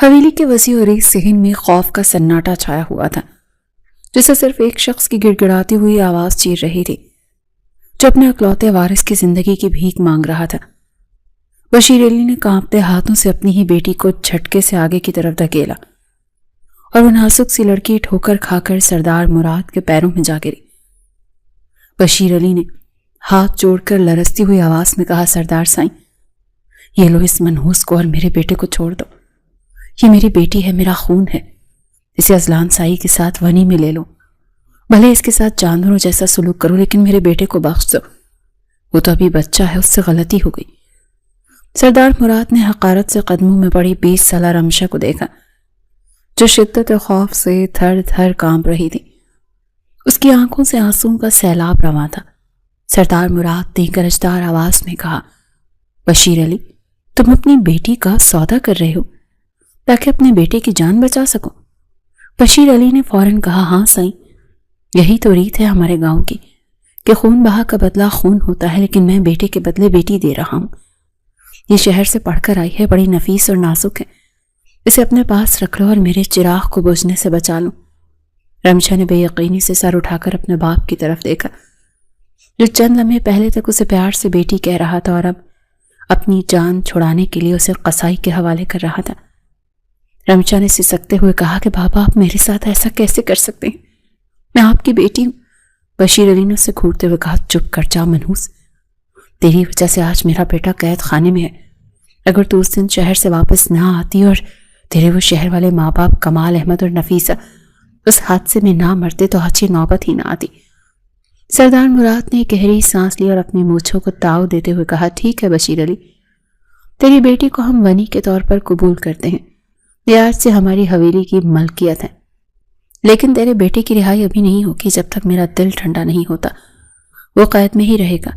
حویلی کے وسیع و عریض صحن میں خوف کا سناٹا چھایا ہوا تھا، جسے صرف ایک شخص کی گڑ گڑاتی ہوئی آواز چیر رہی تھی جو اپنے اکلوتے وارث کی زندگی کی بھیک مانگ رہا تھا۔ بشیر علی نے کانپتے ہاتھوں سے اپنی ہی بیٹی کو جھٹکے سے آگے کی طرف دھکیلا اور وہ نازک سی لڑکی ٹھوکر کھا کر سردار مراد کے پیروں میں جا گری۔ بشیر علی نے ہاتھ جوڑ کر لرزتی ہوئی آواز میں کہا، سردار سائیں، یہ لو اس منحوس کو اور میرے بیٹے کو چھوڑ دو۔ یہ میری بیٹی ہے، میرا خون ہے، اسے ازلان سائی کے ساتھ ونی میں لے لو، بھلے اس کے ساتھ جانوروں جیسا سلوک کرو، لیکن میرے بیٹے کو بخش دو، وہ تو ابھی بچہ ہے، اس سے غلطی ہو گئی۔ سردار مراد نے حقارت سے قدموں میں پڑی 20 سالہ رمشا کو دیکھا جو شدت خوف سے تھر تھر کانپ رہی تھی۔ اس کی آنکھوں سے آنسوں کا سیلاب رواں تھا۔ سردار مراد نے گرجدار آواز میں کہا، بشیر علی، تم اپنی بیٹی کا سودا کر رہے ہو تاکہ اپنے بیٹے کی جان بچا سکو؟ بشیر علی نے فوراً کہا، ہاں سائیں، یہی تو ریت ہے ہمارے گاؤں کی کہ خون بہا کا بدلہ خون ہوتا ہے، لیکن میں بیٹے کے بدلے بیٹی دے رہا ہوں۔ یہ شہر سے پڑھ کر آئی ہے، بڑی نفیس اور نازک ہے، اسے اپنے پاس رکھ لو اور میرے چراغ کو بجھنے سے بچا لو۔ رمشا نے بے یقینی سے سر اٹھا کر اپنے باپ کی طرف دیکھا جو چند لمحے پہلے تک اسے پیار سے بیٹی کہہ رہا تھا اور اب اپنی جان چھڑانے کے لیے اسے قصائی کے حوالے کر رہا تھا۔ رمشا نے سسکتے ہوئے کہا کہ بابا، آپ میرے ساتھ ایسا کیسے کر سکتے ہیں؟ میں آپ کی بیٹی ہوں۔ بشیر علی نے اسے گھورتے ہوئے کہا، چپ کر جا منحوس، تیری وجہ سے آج میرا بیٹا قید خانے میں ہے۔ اگر تو اس دن شہر سے واپس نہ آتی اور تیرے وہ شہر والے ماں باپ کمال احمد اور نفیسہ اس حادثے میں نہ مرتے تو آج یہ نوبت ہی نہ آتی۔ سردار مراد نے گہری سانس لی اور اپنی مونچھوں کو تاؤ دیتے ہوئے کہا، ٹھیک ہے بشیر علی، تیری بیٹی کو ہم ونی کے طور پر قبول کرتے ہیں، یہ آج سے ہماری حویلی کی ملکیت ہے، لیکن تیرے بیٹے کی رہائی ابھی نہیں ہوگی جب تک میرا دل ٹھنڈا نہیں ہوتا، وہ قید میں ہی رہے گا۔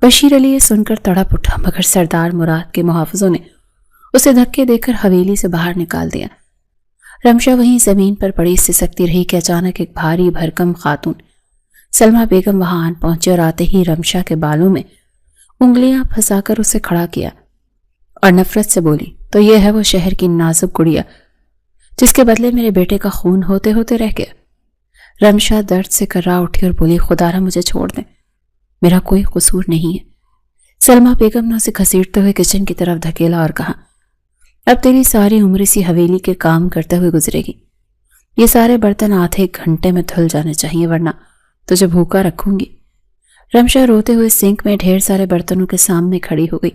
بشیر علی یہ سن کر تڑپ اٹھا، مگر سردار مراد کے محافظوں نے اسے دھکے دے کر حویلی سے باہر نکال دیا۔ رمشا وہیں زمین پر پڑی سسکتی رہی کہ اچانک ایک بھاری بھرکم خاتون سلمہ بیگم وہاں آن پہنچے اور آتے ہی رمشا کے بالوں میں انگلیاں پھنسا کر اسے کھڑا کیا اور نفرت سے بولی، تو یہ ہے وہ شہر کی نازک گڑیا جس کے بدلے میرے بیٹے کا خون ہوتے ہوتے رہ گیا۔ رمشا درد سے کرا اٹھی اور بولی، خدا را مجھے چھوڑ دیں، میرا کوئی قصور نہیں ہے۔ سلمہ بیگم نے اسے گھسیٹتے ہوئے کچن کی طرف دھکیلا اور کہا، اب تیری ساری عمر اسی حویلی کے کام کرتے ہوئے گزرے گی، یہ سارے برتن آدھے گھنٹے میں دھل جانے چاہیے ورنہ تجھے بھوکا رکھوں گی۔ رمشا روتے ہوئے سنک میں ڈھیر سارے برتنوں کے سامنے کھڑی ہو گئی۔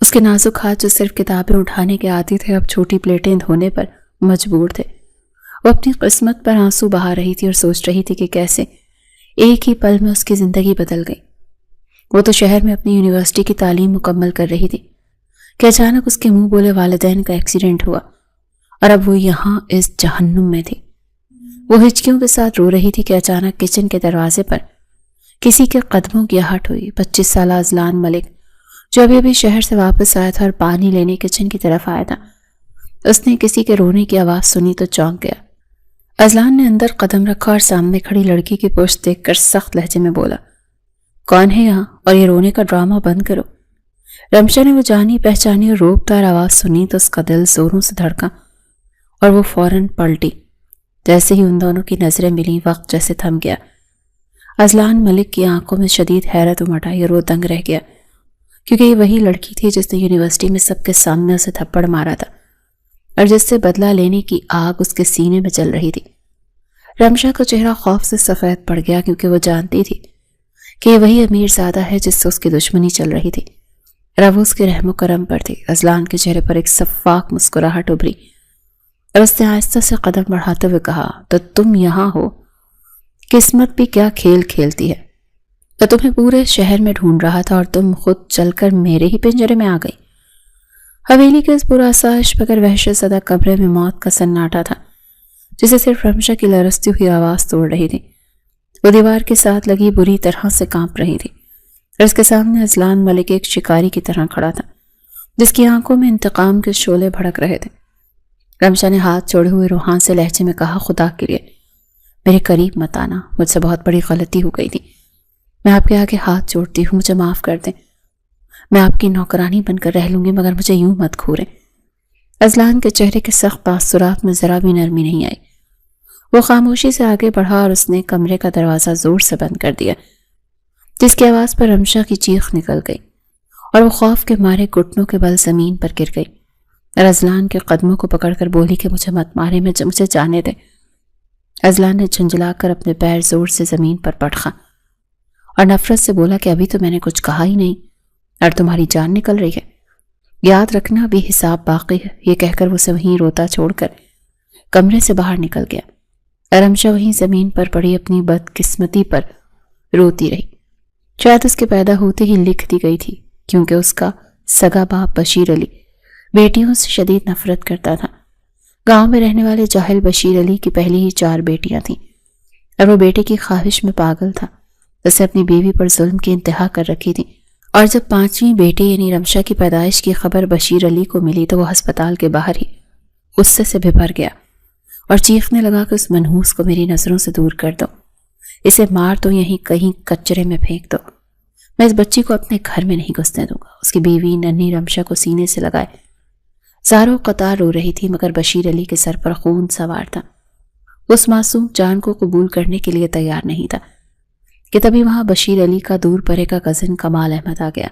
اس کے نازک ہاتھ جو صرف کتابیں اٹھانے کے عادی تھے اب چھوٹی پلیٹیں دھونے پر مجبور تھے۔ وہ اپنی قسمت پر آنسو بہا رہی تھی اور سوچ رہی تھی کہ کیسے ایک ہی پل میں اس کی زندگی بدل گئی۔ وہ تو شہر میں اپنی یونیورسٹی کی تعلیم مکمل کر رہی تھی کہ اچانک اس کے منہ بولے والدین کا ایکسیڈنٹ ہوا اور اب وہ یہاں اس جہنم میں تھی۔ وہ ہچکیوں کے ساتھ رو رہی تھی کہ اچانک کچن کے دروازے پر کسی کے قدموں کی آہٹ ہوئی۔ 25 سالہ ازلان ملک جو ابھی ابھی شہر سے واپس آیا تھا اور پانی لینے کچن کی طرف آیا تھا، اس نے کسی کے رونے کی آواز سنی تو چونک گیا۔ ازلان نے اندر قدم رکھا اور سامنے کھڑی لڑکی کی پشت دیکھ کر سخت لہجے میں بولا، کون ہے یہاں اور یہ رونے کا ڈرامہ بند کرو۔ رمشا نے وہ جانی پہچانی اور روبدار آواز سنی تو اس کا دل زوروں سے دھڑکا اور وہ فوراً پلٹی۔ جیسے ہی ان دونوں کی نظریں ملی وقت جیسے تھم گیا۔ ازلان ملک کی آنکھوں میں شدید حیرت امٹ آئی اور وہ دنگ رہ گیا کیونکہ یہ وہی لڑکی تھی جس نے یونیورسٹی میں سب کے سامنے اسے تھپڑ مارا تھا اور جس سے بدلہ لینے کی آگ اس کے سینے میں جل رہی تھی۔ رمشا کا چہرہ خوف سے سفید پڑ گیا کیونکہ وہ جانتی تھی کہ یہ وہی امیر زادہ ہے جس سے اس کی دشمنی چل رہی تھی اور اب اس کے رحم و کرم پر تھی۔ ازلان کے چہرے پر ایک شفاف مسکراہٹ ابھری اور اس نے آہستہ سے قدم بڑھاتے ہوئے کہا، تو تم یہاں ہو؟ قسمت بھی کیا کھیل کھیلتی ہے، تو تمہیں پورے شہر میں ڈھونڈ رہا تھا اور تم خود چل کر میرے ہی پنجرے میں آ گئی۔ حویلی کے اس پرآسائش مگر وحشت زدہ کمرے میں موت کا سناٹا تھا جسے صرف رمشا کی لرزتی ہوئی آواز توڑ رہی تھی۔ وہ دیوار کے ساتھ لگی بری طرح سے کانپ رہی تھی اور اس کے سامنے ازلان ملک ایک شکاری کی طرح کھڑا تھا جس کی آنکھوں میں انتقام کے شعلے بھڑک رہے تھے۔ رمشا نے ہاتھ چھوڑے ہوئے روحان سے لہجے میں کہا، خدا کے لیے میرے قریب مت آنا، مجھ سے بہت بڑی غلطی ہو گئی تھی، میں آپ کے آگے ہاتھ جوڑتی ہوں، مجھے معاف کر دیں، میں آپ کی نوکرانی بن کر رہ لوں گی مگر مجھے یوں مت گھوریں۔ اذلان کے چہرے کے سخت تاثرات میں ذرا بھی نرمی نہیں آئی۔ وہ خاموشی سے آگے بڑھا اور اس نے کمرے کا دروازہ زور سے بند کر دیا، جس کی آواز پر رمشا کی چیخ نکل گئی اور وہ خوف کے مارے گھٹنوں کے بل زمین پر گر گئی اور اذلان کے قدموں کو پکڑ کر بولی کہ مجھے مت مارے، مجھے جانے دے۔ اذلان نے جھنجھلا کر اپنے پیر زور سے زمین پر پٹخا اور نفرت سے بولا کہ ابھی تو میں نے کچھ کہا ہی نہیں اور تمہاری جان نکل رہی ہے، یاد رکھنا بھی حساب باقی ہے۔ یہ کہہ کر وہ اسے وہیں روتا چھوڑ کر کمرے سے باہر نکل گیا۔ رمشا وہیں زمین پر پڑی اپنی بدقسمتی پر روتی رہی۔ شاید اس کے پیدا ہوتے ہی لکھ دی گئی تھی، کیونکہ اس کا سگا باپ بشیر علی بیٹیوں سے شدید نفرت کرتا تھا۔ گاؤں میں رہنے والے جاہل بشیر علی کی پہلی ہی 4 بیٹیاں تھیں اور وہ بیٹے کی خواہش میں پاگل تھا۔ اسے اپنی بیوی پر ظلم کی انتہا کر رکھی تھی، اور جب 5ویں بیٹی یعنی رمشا کی پیدائش کی خبر بشیر علی کو ملی تو وہ ہسپتال کے باہر ہی غصے سے بھر گیا اور چیخنے لگا کہ اس منحوس کو میری نظروں سے دور کر دو، اسے مار دو، یہیں کہیں کچرے میں پھینک دو، میں اس بچی کو اپنے گھر میں نہیں گھسنے دوں گا۔ اس کی بیوی ننھی رمشا کو سینے سے لگائے زاروں قطار رو رہی تھی، مگر بشیر علی کے سر پر خون سوار تھا۔ اس معصوم جان کو قبول کرنے کے لیے تیار نہیں تھا کہ تبھی وہاں بشیر علی کا دور پرے کا کزن کمال احمد آ گیا،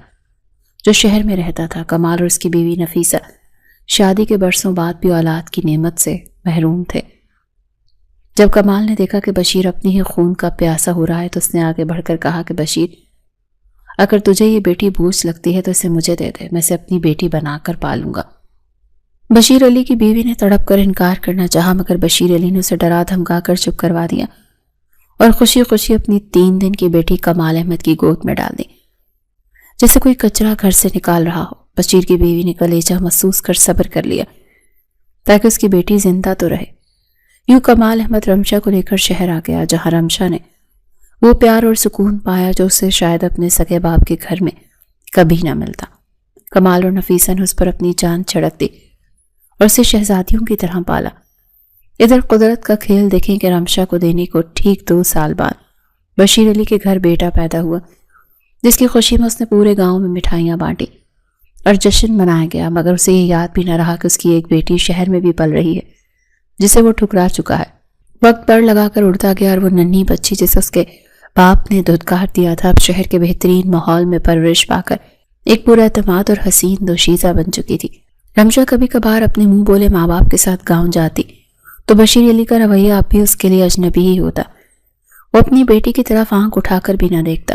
جو شہر میں رہتا تھا۔ کمال اور اس کی بیوی نفیسہ شادی کے برسوں بعد بھی اولاد کی نعمت سے محروم تھے۔ جب کمال نے دیکھا کہ بشیر اپنی ہی خون کا پیاسا ہو رہا ہے تو اس نے آگے بڑھ کر کہا کہ بشیر، اگر تجھے یہ بیٹی بوجھ لگتی ہے تو اسے مجھے دے دے، میں اسے اپنی بیٹی بنا کر پالوں گا۔ بشیر علی کی بیوی نے تڑپ کر انکار کرنا چاہا، مگر بشیر علی نے اسے ڈرا دھمکا کر چپ کروا دیا اور خوشی خوشی اپنی 3 دن کی بیٹی کمال احمد کی گود میں ڈال دی، جیسے کوئی کچرا گھر سے نکال رہا ہو۔ بشیر کی بیوی نے کلیجہ محسوس کر صبر کر لیا تاکہ اس کی بیٹی زندہ تو رہے۔ یوں کمال احمد رمشا کو لے کر شہر آ گیا، جہاں رمشا نے وہ پیار اور سکون پایا جو اسے شاید اپنے سگے باپ کے گھر میں کبھی نہ ملتا۔ کمال اور نفیسہ نے اس پر اپنی جان چھڑک دی اور اسے شہزادیوں کی طرح پالا۔ ادھر قدرت کا کھیل دیکھیں کہ رمشا کو دینے کو ٹھیک 2 سال بعد بشیر علی کے گھر بیٹا پیدا ہوا، جس کی خوشی میں اس نے پورے گاؤں میں مٹھائیاں بانٹی اور جشن منایا گیا، مگر اسے یہ یاد بھی نہ رہا کہ اس کی ایک بیٹی شہر میں بھی پل رہی ہے جسے وہ ٹھکرا چکا ہے۔ وقت بڑھ لگا کر اڑتا گیا اور وہ ننھی بچی جسے اس کے باپ نے دھتکار دیا تھا اب شہر کے بہترین ماحول میں پرورش پا کر ایک پورا اعتماد اور حسین دوشیزہ بن چکی تھی۔ رمشا کبھی کبھار اپنے منہ بولے ماں باپ کے ساتھ گاؤں جاتی تو بشیر علی کا رویہ اب بھی اس کے لیے اجنبی ہی ہوتا۔ وہ اپنی بیٹی کی طرف آنکھ اٹھا کر بھی نہ دیکھتا،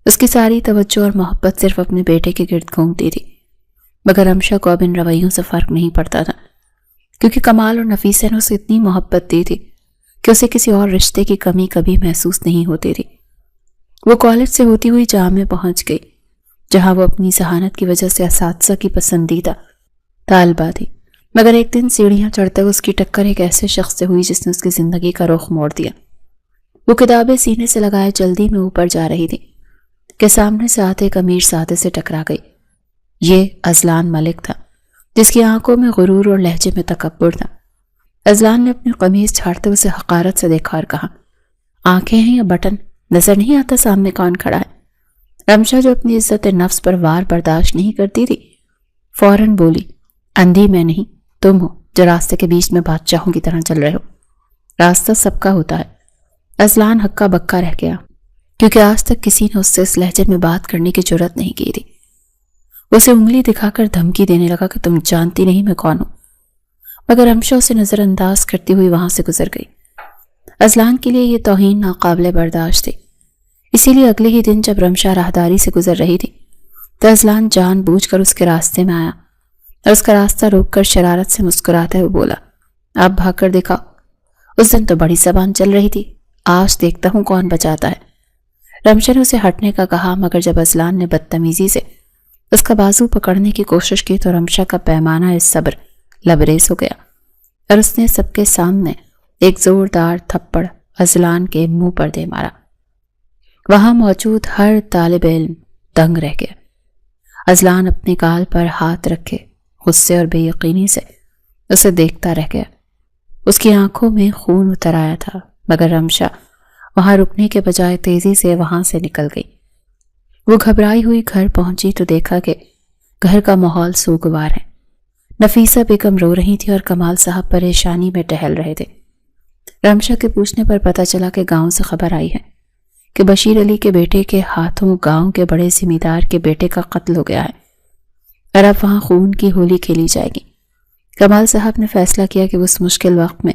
اس کی ساری توجہ اور محبت صرف اپنے بیٹے کے گرد گھومتی تھی۔ مگر رمشا کو اب ان رویوں سے فرق نہیں پڑتا تھا، کیونکہ کمال اور نفیسہ نے اسے اتنی محبت دی تھی کہ اسے کسی اور رشتے کی کمی کبھی محسوس نہیں ہوتی تھی۔ وہ کالج سے ہوتی ہوئی جامعہ میں پہنچ گئی، جہاں وہ اپنی ذہانت کی وجہ سے اساتذہ کی پسندیدہ طالبہ تھی، مگر ایک دن سیڑھیاں چڑھتے اس کی ٹکر ایک ایسے شخص سے ہوئی جس نے اس کی زندگی کا رخ موڑ دیا۔ وہ کتابیں سینے سے لگائے جلدی میں اوپر جا رہی تھی کہ سامنے سے آتے ایک امیر سادے سے ٹکرا گئی۔ یہ اذلان ملک تھا، جس کی آنکھوں میں غرور اور لہجے میں تکبر تھا۔ اذلان نے اپنی قمیض چھاڑتے اسے حقارت سے دیکھا اور کہا، آنکھیں ہیں یا بٹن؟ نظر نہیں آتا سامنے کون کھڑا ہے؟ رمشا جو اپنی عزت نفس پر وار برداشت نہیں کرتی تھی فوراً بولی، اندھی میں نہیں، تم ہو جو راستے کے بیچ میں بادشاہوں کی طرح چل رہے ہو۔ راستہ سب کا ہوتا ہے۔ اذلان ہکا بکا رہ گیا، کیونکہ آج تک کسی نے اس سے اس لہجے میں بات کرنے کی جرات نہیں کی تھی۔ اسے انگلی دکھا کر دھمکی دینے لگا کہ تم جانتی نہیں میں کون ہوں، مگر رمشا اسے نظر انداز کرتی ہوئی وہاں سے گزر گئی۔ اذلان کے لیے یہ توہین ناقابل برداشت تھی، اسی لیے اگلے ہی دن جب رمشا راہداری سے گزر رہی تھی تو اذلان جان بوجھ کر اس کے راستے میں آیا اور اس کا راستہ روک کر شرارت سے مسکراتے ہوئے بولا، آپ بھاگ کر دکھاؤ، اس دن تو بڑی زبان چل رہی تھی، آج دیکھتا ہوں کون بچاتا ہے۔ رمشا نے اسے ہٹنے کا کہا، مگر جب اذلان نے بدتمیزی سے اس کا بازو پکڑنے کی کوشش کی تو رمشا کا پیمانہ اس صبر لبریز ہو گیا اور اس نے سب کے سامنے ایک زوردار تھپڑ اذلان کے منہ پر دے مارا۔ وہاں موجود ہر طالب علم دنگ رہ گیا۔ اذلان اپنے گال پر ہاتھ رکھے غصے اور بے یقینی سے اسے دیکھتا رہ گیا۔ اس کی آنکھوں میں خون اتر آیا تھا، مگر رمشا وہاں رکنے کے بجائے تیزی سے وہاں سے نکل گئی۔ وہ گھبرائی ہوئی گھر پہنچی تو دیکھا کہ گھر کا ماحول سوگوار ہے، نفیسہ بیگم رو رہی تھی اور کمال صاحب پریشانی میں ٹہل رہے تھے۔ رمشا کے پوچھنے پر پتہ چلا کہ گاؤں سے خبر آئی ہے کہ بشیر علی کے بیٹے کے ہاتھوں گاؤں کے بڑے زمیندار کے بیٹے کا قتل ہو گیا ہے اور اب وہاں خون کی ہولی کھیلی جائے گی۔ کمال صاحب نے فیصلہ کیا کہ وہ اس مشکل وقت میں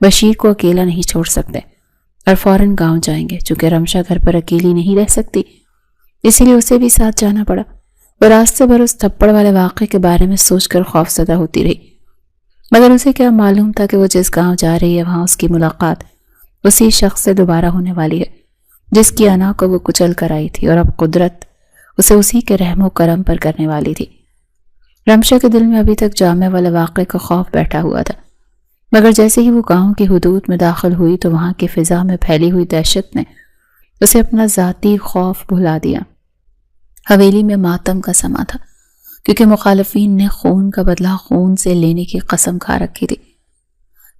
بشیر کو اکیلا نہیں چھوڑ سکتے اور فوراً گاؤں جائیں گے۔ چونکہ رمشا گھر پر اکیلی نہیں رہ سکتی، اسی لیے اسے بھی ساتھ جانا پڑا۔ وہ راستے پر اس تھپڑ والے واقعے کے بارے میں سوچ کر خوفزدہ ہوتی رہی، مگر اسے کیا معلوم تھا کہ وہ جس گاؤں جا رہی ہے وہاں اس کی ملاقات اسی شخص سے دوبارہ ہونے والی ہے جس کی انا کو وہ کچل کر آئی تھی، اور اب قدرت اسے اسی کے رحم و کرم پر کرنے والی تھی۔ رمشا کے دل میں ابھی تک جامع والے واقعے کا خوف بیٹھا ہوا تھا، مگر جیسے ہی وہ گاؤں کی حدود میں داخل ہوئی تو وہاں کی فضا میں پھیلی ہوئی دہشت نے اسے اپنا ذاتی خوف بھلا دیا۔ حویلی میں ماتم کا سما تھا، کیونکہ مخالفین نے خون کا بدلہ خون سے لینے کی قسم کھا رکھی تھی۔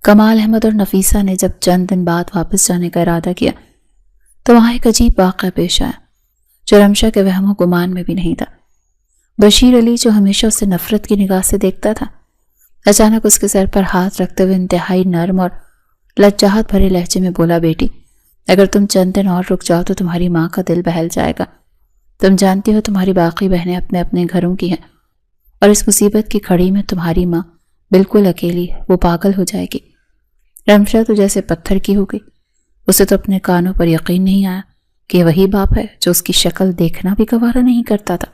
کمال احمد اور نفیسہ نے جب چند دن بعد واپس جانے کا ارادہ کیا تو وہاں ایک عجیب واقعہ پیش آیا جو رمشا کے وہم و گمان میں بھی نہیں تھا۔ بشیر علی جو ہمیشہ اسے نفرت کی نگاہ سے دیکھتا تھا، اچانک اس کے سر پر ہاتھ رکھتے ہوئے انتہائی نرم اور لجاجت بھرے لہجے میں بولا، بیٹی اگر تم چند دن اور رک جاؤ تو تمہاری ماں کا دل بہل جائے گا۔ تم جانتی ہو تمہاری باقی بہنیں اپنے اپنے گھروں کی ہیں اور اس مصیبت کی کھڑی میں تمہاری ماں بالکل اکیلی ہے، وہ پاگل ہو جائے گی۔ رمشا تو جیسے پتھر کی ہو گئی، اسے تو اپنے کانوں پر یقین نہیں آیا کہ یہ وہی باپ ہے جو اس کی شکل دیکھنا بھی گوارا نہیں کرتا تھا۔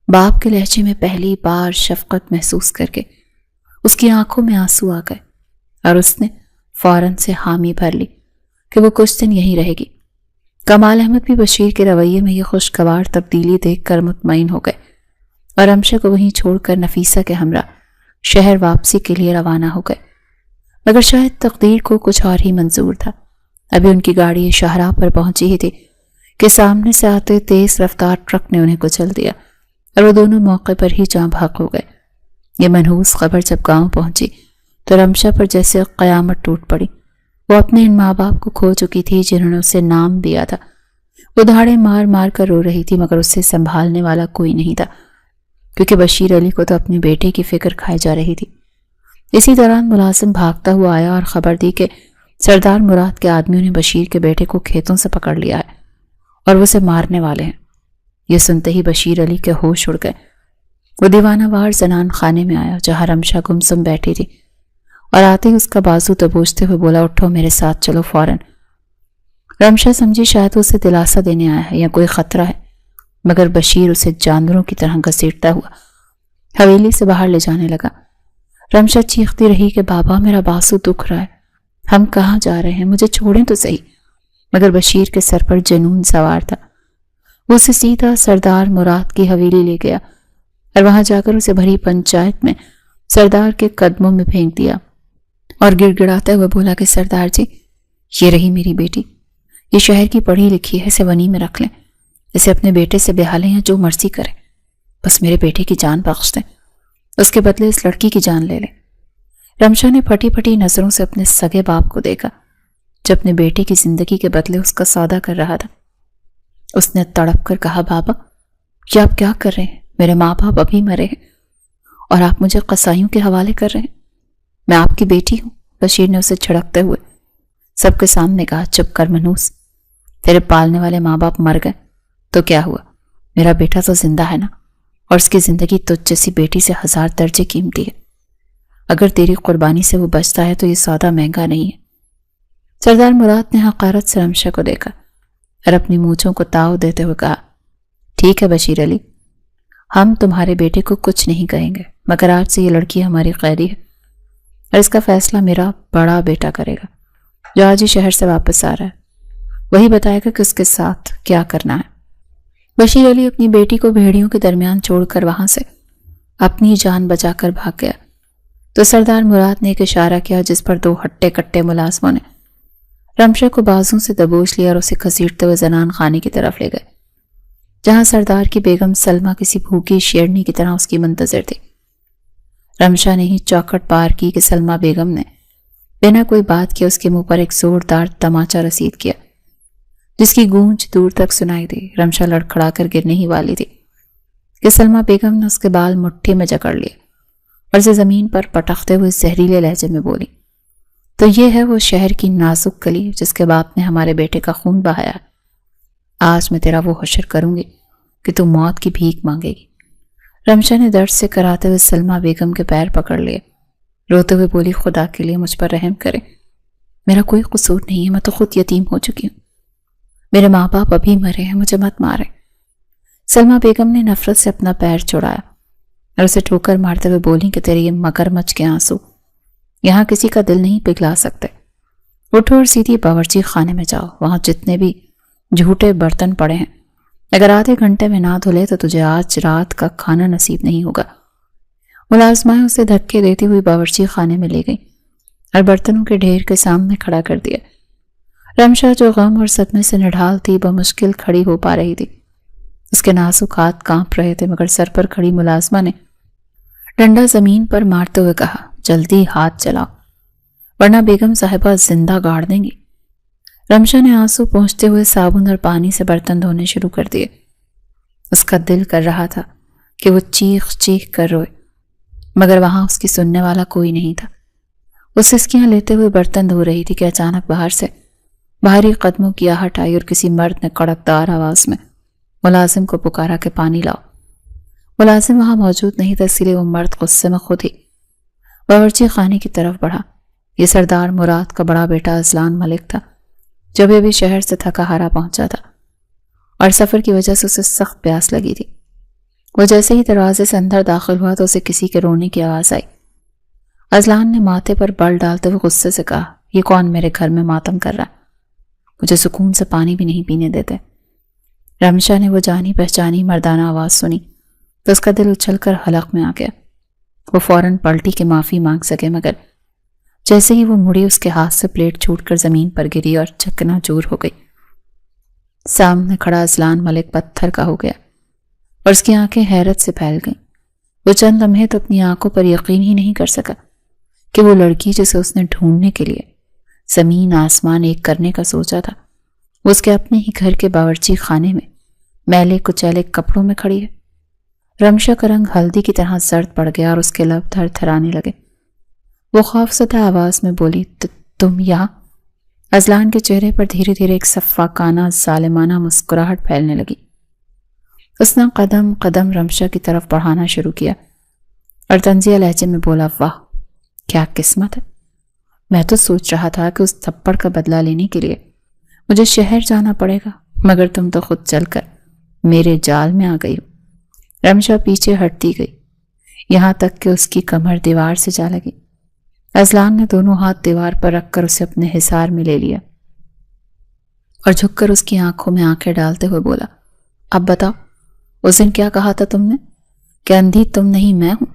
باپ کے لہجے میں پہلی بار شفقت محسوس کر کے اس کی آنکھوں میں آنسو آ گئے اور اس نے فوراً سے حامی بھر لی کہ وہ کچھ دن یہیں رہے گی۔ کمال احمد بھی بشیر کے رویے میں یہ خوشگوار تبدیلی دیکھ کر مطمئن ہو گئے اور رمشا کو وہیں چھوڑ کر نفیسہ کے ہمراہ شہر واپسی کے لیے روانہ ہو گئے۔ مگر شاید تقدیر کو کچھ اور ہی منظور تھا۔ ابھی ان کی گاڑی شاہراہ پر پہنچی ہی تھی کہ سامنے سے آتے تیز رفتار ٹرک نے انہیں کچل دیا اور وہ دونوں موقع پر ہی جاں بحق ہو گئے۔ یہ منحوس خبر جب گاؤں پہنچی تو رمشا پر جیسے قیامت ٹوٹ پڑی۔ وہ اپنے ان ماں باپ کو کھو چکی تھی جنہوں نے اسے نام دیا تھا۔ وہ دھاڑے مار مار کر رو رہی تھی، مگر اسے سنبھالنے والا کوئی نہیں تھا، کیونکہ بشیر علی کو تو اپنے بیٹے کی فکر کھائی جا رہی تھی۔ اسی دوران ملازم بھاگتا ہوا آیا اور خبر دی کہ سردار مراد کے آدمیوں نے بشیر کے بیٹے کو کھیتوں سے پکڑ لیا ہے اور وہ اسے مارنے والے ہیں۔ یہ سنتے ہی بشیر علی کے ہوش اڑ گئے۔ وہ دیوانہ وار زنان خانے میں آیا جہاں رمشا گمسم بیٹھی تھی اور آتے ہی اس کا بازو دبوچتے ہوئے بولا، اٹھو میرے ساتھ چلو فوراً۔ رمشا سمجھی شاید اسے دلاسا دینے آیا ہے یا کوئی خطرہ ہے، مگر بشیر اسے جانوروں کی طرح گھسیٹتا ہوا حویلی سے باہر لے جانے لگا۔ رمشا چیختی رہی کہ بابا میرا بازو دکھ رہا ہے، ہم کہاں جا رہے ہیں، مجھے چھوڑیں تو صحیح۔ مگر بشیر کے سر پر جنون سوار تھا۔ وہ اسے سیدھا سردار مراد کی حویلی لے گیا اور وہاں جا کر اسے بھری پنچایت میں سردار کے قدموں میں پھینک دیا اور گڑ گڑاتے ہوئے بولا کہ سردار جی، یہ رہی میری بیٹی، یہ شہر کی پڑھی لکھی ہے، اسے ونی میں رکھ لیں، اسے اپنے بیٹے سے بیاہ لیں یا جو مرضی کریں، بس میرے بیٹے کی جان بخش دیں، اس کے بدلے اس لڑکی کی جان لے لیں۔ رمشا نے پھٹی پھٹی نظروں سے اپنے سگے باپ کو دیکھا جو اپنے بیٹے کی زندگی کے بدلے اس کا سودا کر رہا تھا۔ اس نے تڑپ کر کہا، بابا یہ آپ کیا کر رہے ہیں؟ میرے ماں باپ ابھی مرے ہیں اور آپ مجھے قصائیوں کے حوالے کر رہے ہیں؟ میں آپ کی بیٹی ہوں۔ بشیر نے اسے چھڑکتے ہوئے سب کے سامنے کہا، چپ کر منحوس، تیرے پالنے والے ماں باپ مر گئے تو کیا ہوا، میرا بیٹا تو زندہ ہے نا، اور اس کی زندگی تجھ جیسی بیٹی سے 1000 درجے قیمتی ہے۔ اگر تیری قربانی سے وہ بچتا ہے تو یہ سودا مہنگا نہیں ہے۔ سردار مراد نے حقارت سے رمشا کو دیکھا اور اپنی مونچھوں کو تاؤ دیتے ہوئے کہا، ٹھیک ہے بشیر علی، ہم تمہارے بیٹے کو کچھ نہیں کہیں گے، مگر آج سے یہ لڑکی ہماری قیدی ہے اور اس کا فیصلہ میرا بڑا بیٹا کرے گا جو آج ہی شہر سے واپس آ رہا ہے، وہی بتائے گا کہ اس کے ساتھ کیا کرنا ہے۔ بشیر علی اپنی بیٹی کو بھیڑیوں کے درمیان چھوڑ کر وہاں سے اپنی جان بچا کر بھاگ گیا تو سردار مراد نے ایک اشارہ کیا جس پر 2 ہٹے کٹے ملازموں نے رمشا کو بازوں سے دبوچ لیا اور اسے گھسیٹتے ہوئے زنان خانے کی طرف لے گئے جہاں سردار کی بیگم سلمہ کسی بھوکی شیرنی کی طرح اس کی منتظر تھی۔ رمشا نے ہی چوکھٹ پار کی کہ سلمہ بیگم نے بنا کوئی بات کیا اس کے منہ پر ایک زوردار تماچا رسید کیا جس کی گونج دور تک سنائی دی۔ رمشا لڑکھڑا کر گرنے ہی والی تھی کہ سلمہ بیگم نے اس کے بال مٹھی میں جکڑ لیے اور اسے زمین پر پٹکتے ہوئے زہریلے لہجے میں بولی، تو یہ ہے وہ شہر کی نازک کلی جس کے باپ نے ہمارے بیٹے کا خون بہایا۔ آج میں تیرا وہ حشر کروں گی کہ تو موت کی بھیک مانگے گی۔ رمشا نے درد سے کراتے ہوئے سلمہ بیگم کے پیر پکڑ لیے، روتے ہوئے بولی، خدا کے لیے مجھ پر رحم کرے، میرا کوئی قصور نہیں ہے، میں تو خود یتیم ہو چکی ہوں، میرے ماں باپ ابھی مرے ہیں، مجھے مت مارے۔ سلمہ بیگم نے نفرت سے اپنا پیر چھڑایا اور اسے ٹھوکر مارتے ہوئے بولی کہ تیرے یہ مگرمچھ کے آنسو یہاں کسی کا دل نہیں پگھلا سکتے، اٹھو اور سیدھی باورچی خانے میں جاؤ، وہاں جتنے بھی جھوٹے برتن پڑے ہیں اگر آدھے گھنٹے میں نہ دھلے تو تجھے آج رات کا کھانا نصیب نہیں ہوگا۔ ملازمائیں اسے دھکے دیتی ہوئی باورچی خانے میں لے گئیں اور برتنوں کے ڈھیر کے سامنے کھڑا کر دیا۔ رمشا جو غم اور صدمے سے نڈھال تھی بمشکل کھڑی ہو پا رہی تھی، اس کے نازک ہاتھ کانپ رہے تھے، مگر سر پر کھڑی ملازمہ نے ڈنڈا زمین پر مارتے ہوئے کہا، جلدی ہاتھ چلاؤ ورنہ بیگم صاحبہ زندہ گاڑ دیں گی۔ رمشا نے آنسو پہنچتے ہوئے صابن اور پانی سے برتن دھونے شروع کر دیے۔ اس کا دل کر رہا تھا کہ وہ چیخ چیخ کر روئے، مگر وہاں اس کی سننے والا کوئی نہیں تھا۔ وہ سسکیاں لیتے ہوئے برتن دھو رہی تھی کہ اچانک باہر سے بھاری قدموں کی آہٹ آئی اور کسی مرد نے کڑکدار آواز میں ملازم کو پکارا کہ پانی لاؤ۔ ملازم وہاں موجود نہیں تھا، اس لیے وہ مرد غصے میں خود ہی باورچی خانے کی طرف بڑھا۔ یہ سردار مراد کا بڑا بیٹا اذلان ملک تھا، جو بھی شہر سے تھکا ہارا پہنچا تھا اور سفر کی وجہ سے اسے سخت پیاس لگی تھی۔ وہ جیسے ہی دروازے سے اندر داخل ہوا تو اسے کسی کے رونے کی آواز آئی۔ اذلان نے ماتھے پر بل ڈالتے ہوئے غصے سے کہا، یہ کون میرے گھر میں ماتم کر رہا ہے؟ مجھے سکون سے پانی بھی نہیں پینے دیتے۔ رمشا نے وہ جانی پہچانی مردانہ آواز سنی تو اس کا دل اچھل کر حلق میں آ گیا۔ وہ فوراً پلٹی کے معافی مانگ سکے، مگر جیسے ہی وہ مڑی اس کے ہاتھ سے پلیٹ چھوٹ کر زمین پر گری اور چکنا چور ہو گئی۔ سامنے کھڑا اذلان ملک پتھر کا ہو گیا اور اس کی آنکھیں حیرت سے پھیل گئیں۔ وہ چند لمحے تو اپنی آنکھوں پر یقین ہی نہیں کر سکا کہ وہ لڑکی جسے اس نے ڈھونڈنے کے لیے زمین آسمان ایک کرنے کا سوچا تھا، وہ اس کے اپنے ہی گھر کے باورچی خانے میں میلے کچیلے کپڑوں میں کھڑی ہے۔ رمشا کا رنگ ہلدی کی طرح زرد پڑ گیا اور اس کے لب تھر تھرانے لگے۔ وہ خوفزدہ آواز میں بولی، تم یہاں؟ اذلان کے چہرے پر دھیرے دھیرے ایک سفاکانہ ظالمانہ مسکراہٹ پھیلنے لگی۔ اس نے قدم قدم رمشا کی طرف بڑھانا شروع کیا اور طنزیہ لہجے میں بولا، واہ کیا قسمت ہے، میں تو سوچ رہا تھا کہ اس تھپڑ کا بدلہ لینے کے لیے مجھے شہر جانا پڑے گا، مگر تم تو خود چل کر میرے جال میں آ گئی ہو۔ رمشا پیچھے ہٹتی گئی یہاں تک کہ اس کی کمر دیوار سے جا لگی۔ اذلان نے دونوں ہاتھ دیوار پر رکھ کر اسے اپنے حصار میں لے لیا اور جھک کر اس کی آنکھوں میں آنکھیں ڈالتے ہوئے بولا، اب بتاؤ اس دن کیا کہا تھا تم نے کہ اندھی تم نہیں میں ہوں؟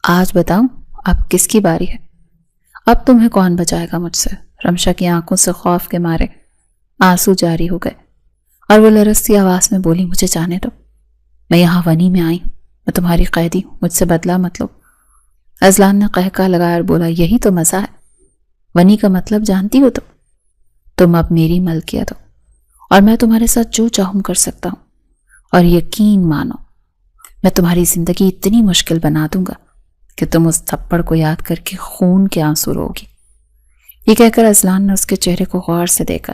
آج بتاؤں اب کس کی باری ہے؟ اب تمہیں کون بچائے گا مجھ سے؟ رمشا کی آنکھوں سے خوف کے مارے آنسو جاری ہو گئے اور وہ لرزتی آواز میں بولی، مجھے جانے دو، میں یہاں ونی میں آئی ہوں، میں تمہاری قیدی ہوں، مجھ سے بدلہ مت لو۔ اذلان نے قہقہ لگایا اور بولا، یہی تو مزہ ہے، ونی کا مطلب جانتی ہو تم اب میری ملکیت ہو اور میں تمہارے ساتھ جو چاہوں کر سکتا ہوں، اور یقین مانو میں تمہاری زندگی اتنی مشکل بنا دوں گا کہ تم اس تھپڑ کو یاد کر کے خون کے آنسو روگی۔ یہ کہہ کر اذلان نے اس کے چہرے کو غور سے دیکھا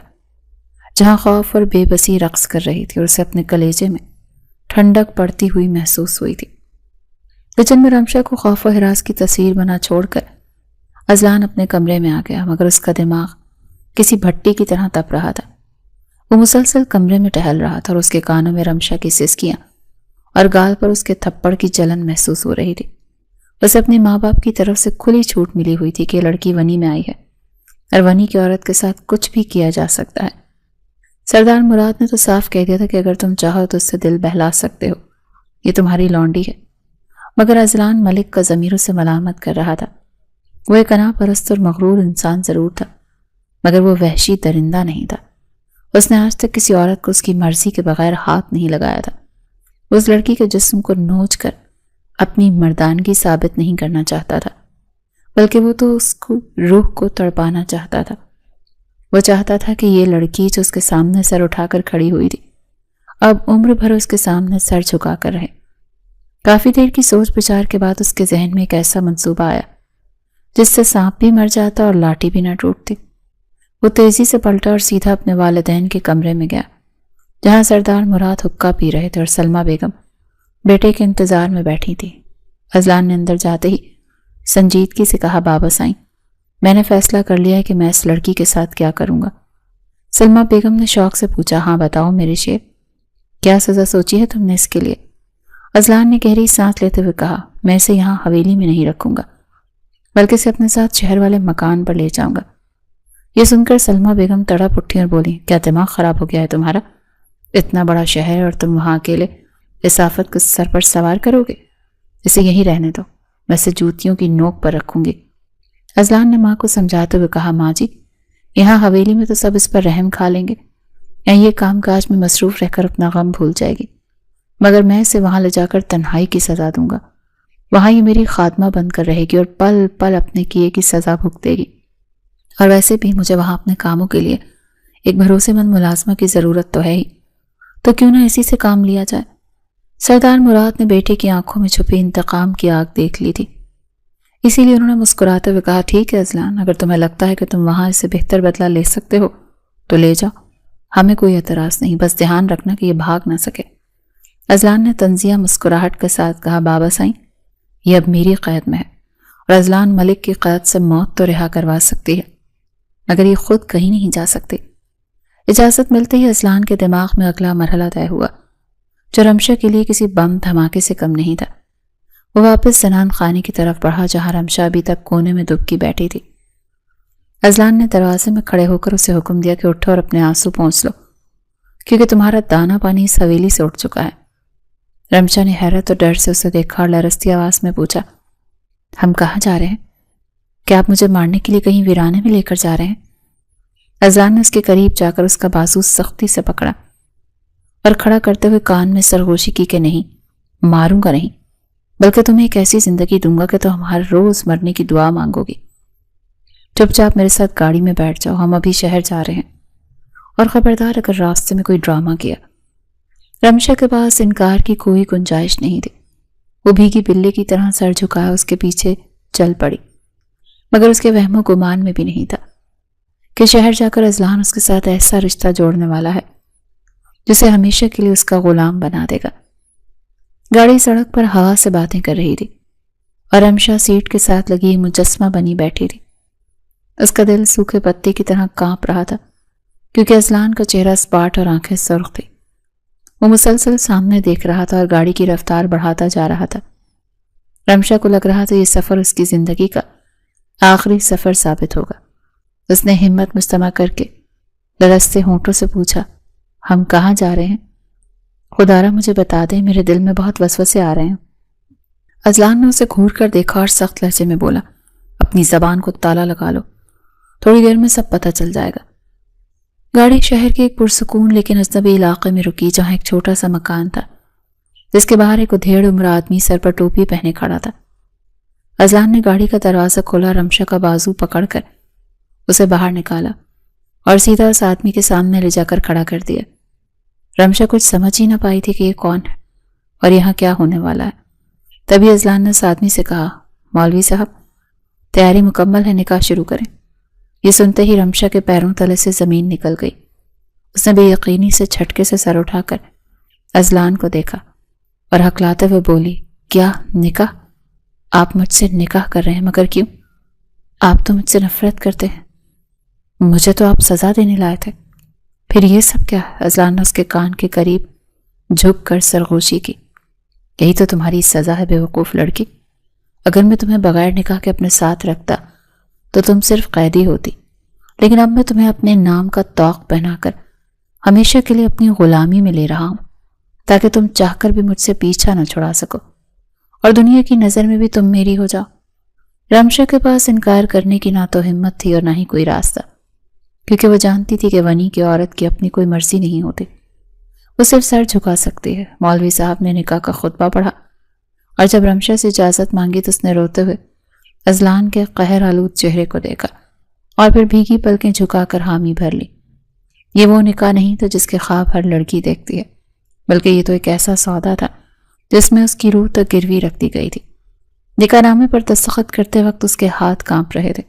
جہاں خوف اور بے بسی رقص کر رہی تھی اور اسے اپنے کلیجے میں ٹھنڈک پڑتی ہوئی محسوس ہوئی تھی۔ کچن میں رمشا کو خوف و ہراس کی تصویر بنا چھوڑ کر اذلان اپنے کمرے میں آ گیا، مگر اس کا دماغ کسی بھٹی کی طرح تپ رہا تھا۔ وہ مسلسل کمرے میں ٹہل رہا تھا اور اس کے کانوں میں رمشا کی سسکیاں اور گال پر اس کے تھپڑ کی جلن محسوس ہو رہی تھی۔ اسے اپنے ماں باپ کی طرف سے کھلی چھوٹ ملی ہوئی تھی کہ لڑکی ونی میں آئی ہے اور ونی کی عورت کے ساتھ کچھ بھی کیا جا سکتا ہے۔ سردار مراد نے تو صاف کہہ دیا تھا کہ اگر تم چاہو تو اس سے دل بہلا سکتے ہو، یہ تمہاری لونڈی ہے، مگر اذلان ملک کا ضمیر اسے ملامت کر رہا تھا۔ وہ ایک انا پرست اور مغرور انسان ضرور تھا، مگر وہ وحشی درندہ نہیں تھا۔ اس نے آج تک کسی عورت کو اس کی مرضی کے بغیر ہاتھ نہیں لگایا تھا۔ وہ اس لڑکی کے جسم کو نوچ کر اپنی مردانگی ثابت نہیں کرنا چاہتا تھا، بلکہ وہ تو اس کو روح کو تڑپانا چاہتا تھا۔ وہ چاہتا تھا کہ یہ لڑکی جو اس کے سامنے سر اٹھا کر کھڑی ہوئی تھی اب عمر بھر اس کے سامنے سر جھکا کر رہے۔ کافی دیر کی سوچ بچار کے بعد اس کے ذہن میں ایک ایسا منصوبہ آیا جس سے سانپ بھی مر جاتا اور لاٹھی بھی نہ ٹوٹتی۔ وہ تیزی سے پلٹا اور سیدھا اپنے والدین کے کمرے میں گیا، جہاں سردار مراد حقہ پی رہے تھے اور سلمہ بیگم بیٹے کے انتظار میں بیٹھی تھی۔ اذلان نے اندر جاتے ہی سنجیدگی سے کہا، بابا سائیں، میں نے فیصلہ کر لیا ہے کہ میں اس لڑکی کے ساتھ کیا کروں گا۔ سلمہ بیگم نے شوق سے پوچھا، ہاں بتاؤ میرے شیر، کیا سزا سوچی ہے تم نے اس کے لیے؟ اذلان نے گہری سانس لیتے ہوئے کہا، میں اسے یہاں حویلی میں نہیں رکھوں گا، بلکہ اسے اپنے ساتھ شہر والے مکان پر لے جاؤں گا۔ یہ سن کر سلمہ بیگم تڑپ اٹھی اور بولی، کیا دماغ خراب ہو گیا ہے تمہارا؟ اتنا بڑا شہر ہے اور تم وہاں اکیلے اس آفت کو سر پر سوار کرو گے؟ اسے یہیں رہنے دو، میں اسے جوتیوں کی نوک پر رکھوں گی۔ اذلان نے ماں کو سمجھاتے ہوئے کہا، ماں جی، یہاں حویلی میں تو سب اس پر رحم کھا لیں گے، یا یہ کام کاج میں مصروف رہ کر اپنا غم بھول جائے گی، مگر میں اسے وہاں لے جا کر تنہائی کی سزا دوں گا۔ وہاں یہ میری خادمہ بن کر رہے گی اور پل پل اپنے کیے کی سزا بھگتے گی، اور ویسے بھی مجھے وہاں اپنے کاموں کے لیے ایک بھروسے مند ملازمہ کی ضرورت تو ہے ہی، تو کیوں نہ اسی سے کام لیا جائے۔ سردار مراد نے بیٹے کی آنکھوں میں چھپی انتقام کی آگ دیکھ لی تھی، اسی لیے انہوں نے مسکراتے ہوئے کہا، ٹھیک ہے اذلان، اگر تمہیں لگتا ہے کہ تم وہاں اس سے بہتر بدلہ لے سکتے ہو تو لے جاؤ، ہمیں کوئی اعتراض نہیں، بس دھیان رکھنا کہ یہ بھاگ نہ سکے۔ اذلان نے تنزیہ مسکراہٹ کے ساتھ کہا، بابا سائیں، یہ اب میری قید میں ہے، اور اذلان ملک کی قید سے موت تو رہا کروا سکتی ہے، مگر یہ خود کہیں نہیں جا سکتی۔ اجازت ملتے ہی اذلان کے دماغ میں اگلا مرحلہ طے ہوا، جو رمشا کے لیے کسی بم دھماکے سے کم نہیں تھا۔ وہ واپس زنان خانے کی طرف بڑھا جہاں رمشا ابھی تک کونے میں دبکی بیٹھی تھی۔ اذلان نے دروازے میں کھڑے ہو کر اسے حکم دیا کہ اٹھو اور اپنے آنسو پونچھ لو، کیونکہ تمہارا دانا پانی اس حویلی سے اٹھ چکا ہے۔ رمشا نے حیرت اور ڈر سے اسے دیکھا اور لرزتی آواز میں پوچھا، ہم کہاں جا رہے ہیں؟ کیا آپ مجھے مارنے کے لیے کہیں ویرانے میں لے کر جا رہے ہیں؟ اذلان نے اس کے قریب جا کر اس کا بازو سختی سے پکڑا اور کھڑا کرتے ہوئے کان میں سرگوشی کی کہ نہیں، ماروں گا نہیں، بلکہ تمہیں ایک ایسی زندگی دوں گا کہ تم ہر روز مرنے کی دعا مانگو گی۔ چپ چاپ میرے ساتھ گاڑی میں بیٹھ جاؤ، ہم ابھی شہر جا رہے ہیں، اور خبردار اگر راستے میں کوئی ڈرامہ کیا۔ رمشا کے پاس انکار کی کوئی گنجائش نہیں تھی، وہ بھیگی بلی کی طرح سر جھکایا اس کے پیچھے چل پڑی، مگر اس کے وہم و گمان میں بھی نہیں تھا کہ شہر جا کر اذلان اس کے ساتھ ایسا رشتہ جوڑنے والا ہے جسے ہمیشہ کے لیے اس کا غلام بنا دے گا۔ گاڑی سڑک پر ہوا سے باتیں کر رہی تھی اور رمشا سیٹ کے ساتھ لگی مجسمہ بنی بیٹھی تھی۔ اس کا دل سوکھے پتے کی طرح کانپ رہا تھا، کیونکہ اذلان کا چہرہ سپاٹ اور آنکھیں سرخ تھی۔ وہ مسلسل سامنے دیکھ رہا تھا اور گاڑی کی رفتار بڑھاتا جا رہا تھا۔ رمشا کو لگ رہا تھا یہ سفر اس کی زندگی کا آخری سفر ثابت ہوگا۔ اس نے ہمت مجتمع کر کے لرزتے ہونٹوں سے پوچھا، ہم کہاں جا رہے ہیں؟ خدا را مجھے بتا دیں، میرے دل میں بہت وسوسے آ رہے ہیں۔ اذلان نے اسے گھور کر دیکھا اور سخت لہجے میں بولا، اپنی زبان کو تالا لگا لو، تھوڑی دیر میں سب پتہ چل جائے گا۔ گاڑی شہر کے ایک پرسکون لیکن اجنبی علاقے میں رکی، جہاں ایک چھوٹا سا مکان تھا جس کے باہر ایک ادھیڑ عمر آدمی سر پر ٹوپی پہنے کھڑا تھا۔ اذلان نے گاڑی کا دروازہ کھولا، رمشا کا بازو پکڑ کر اسے باہر نکالا اور سیدھا اس آدمی کے سامنے لے جا کر کھڑا کر دیا۔ رمشا کچھ سمجھ ہی نہ پائی تھی کہ یہ کون ہے اور یہاں کیا ہونے والا ہے۔ تبھی اذلان نے اس آدمی سے کہا، مولوی صاحب، تیاری مکمل ہے، نکاح شروع کریں۔ یہ سنتے ہی رمشا کے پیروں تلے سے زمین نکل گئی۔ اس نے بے یقینی سے جھٹکے سے سر اٹھا کر اذلان کو دیکھا اور ہکلاتے ہوئے بولی، کیا نکاح؟ آپ مجھ سے نکاح کر رہے ہیں، مگر کیوں؟ آپ تو مجھ سے نفرت کرتے ہیں، مجھے تو آپ سزا دینے لائے تھے، پھر یہ سب کیا؟ اذلان نے اس کے کان کے قریب جھک کر سرگوشی کی، یہی تو تمہاری سزا ہے بے وقوف لڑکی۔ اگر میں تمہیں بغیر نکاح کے اپنے ساتھ رکھتا تو تم صرف قیدی ہوتی، لیکن اب میں تمہیں اپنے نام کا طوق پہنا کر ہمیشہ کے لیے اپنی غلامی میں لے رہا ہوں، تاکہ تم چاہ کر بھی مجھ سے پیچھا نہ چھڑا سکو اور دنیا کی نظر میں بھی تم میری ہو جاؤ۔ رمشا کے پاس انکار کرنے کی نہ تو ہمت تھی اور نہ ہی کوئی راستہ، کیونکہ وہ جانتی تھی کہ ونی کی عورت کی اپنی کوئی مرضی نہیں ہوتی، وہ صرف سر جھکا سکتی ہے۔ مولوی صاحب نے نکاح کا خطبہ پڑھا اور جب رمشا سے اجازت مانگی تو اس نے روتے ہوئے اذلان کے قہر آلود چہرے کو دیکھا اور پھر بھیگی پلکیں جھکا کر حامی بھر لی۔ یہ وہ نکاح نہیں تھا جس کے خواب ہر لڑکی دیکھتی ہے، بلکہ یہ تو ایک ایسا سودا تھا جس میں اس کی روح تک گروی رکھ دی گئی تھی۔ نکاح نامے پر دستخط کرتے وقت اس کے ہاتھ کانپ رہے تھے،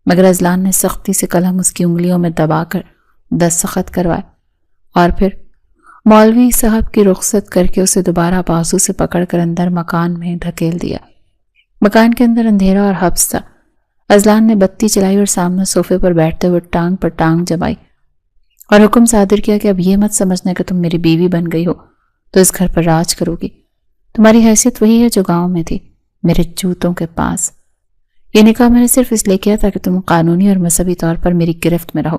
مگر اذلان نے سختی سے قلم اس کی انگلیوں میں دبا کر دستخط کروائے اور پھر مولوی صاحب کی رخصت کر کے اسے دوبارہ بازو سے پکڑ کر اندر مکان میں دھکیل دیا۔ مکان کے اندر اندھیرا اور حبس تھا۔ اذلان نے بتی چلائی اور سامنے صوفے پر بیٹھتے ہوئے ٹانگ پر ٹانگ جمائی اور حکم صادر کیا کہ اب یہ مت سمجھنا کہ تم میری بیوی بن گئی ہو تو اس گھر پر راج کرو گی۔ تمہاری حیثیت وہی ہے جو گاؤں میں تھی، میرے جوتوں کے پاس۔ یہ نکاح میں نے صرف اس لیے کیا تھا کہ تم قانونی اور مذہبی طور پر میری گرفت میں رہو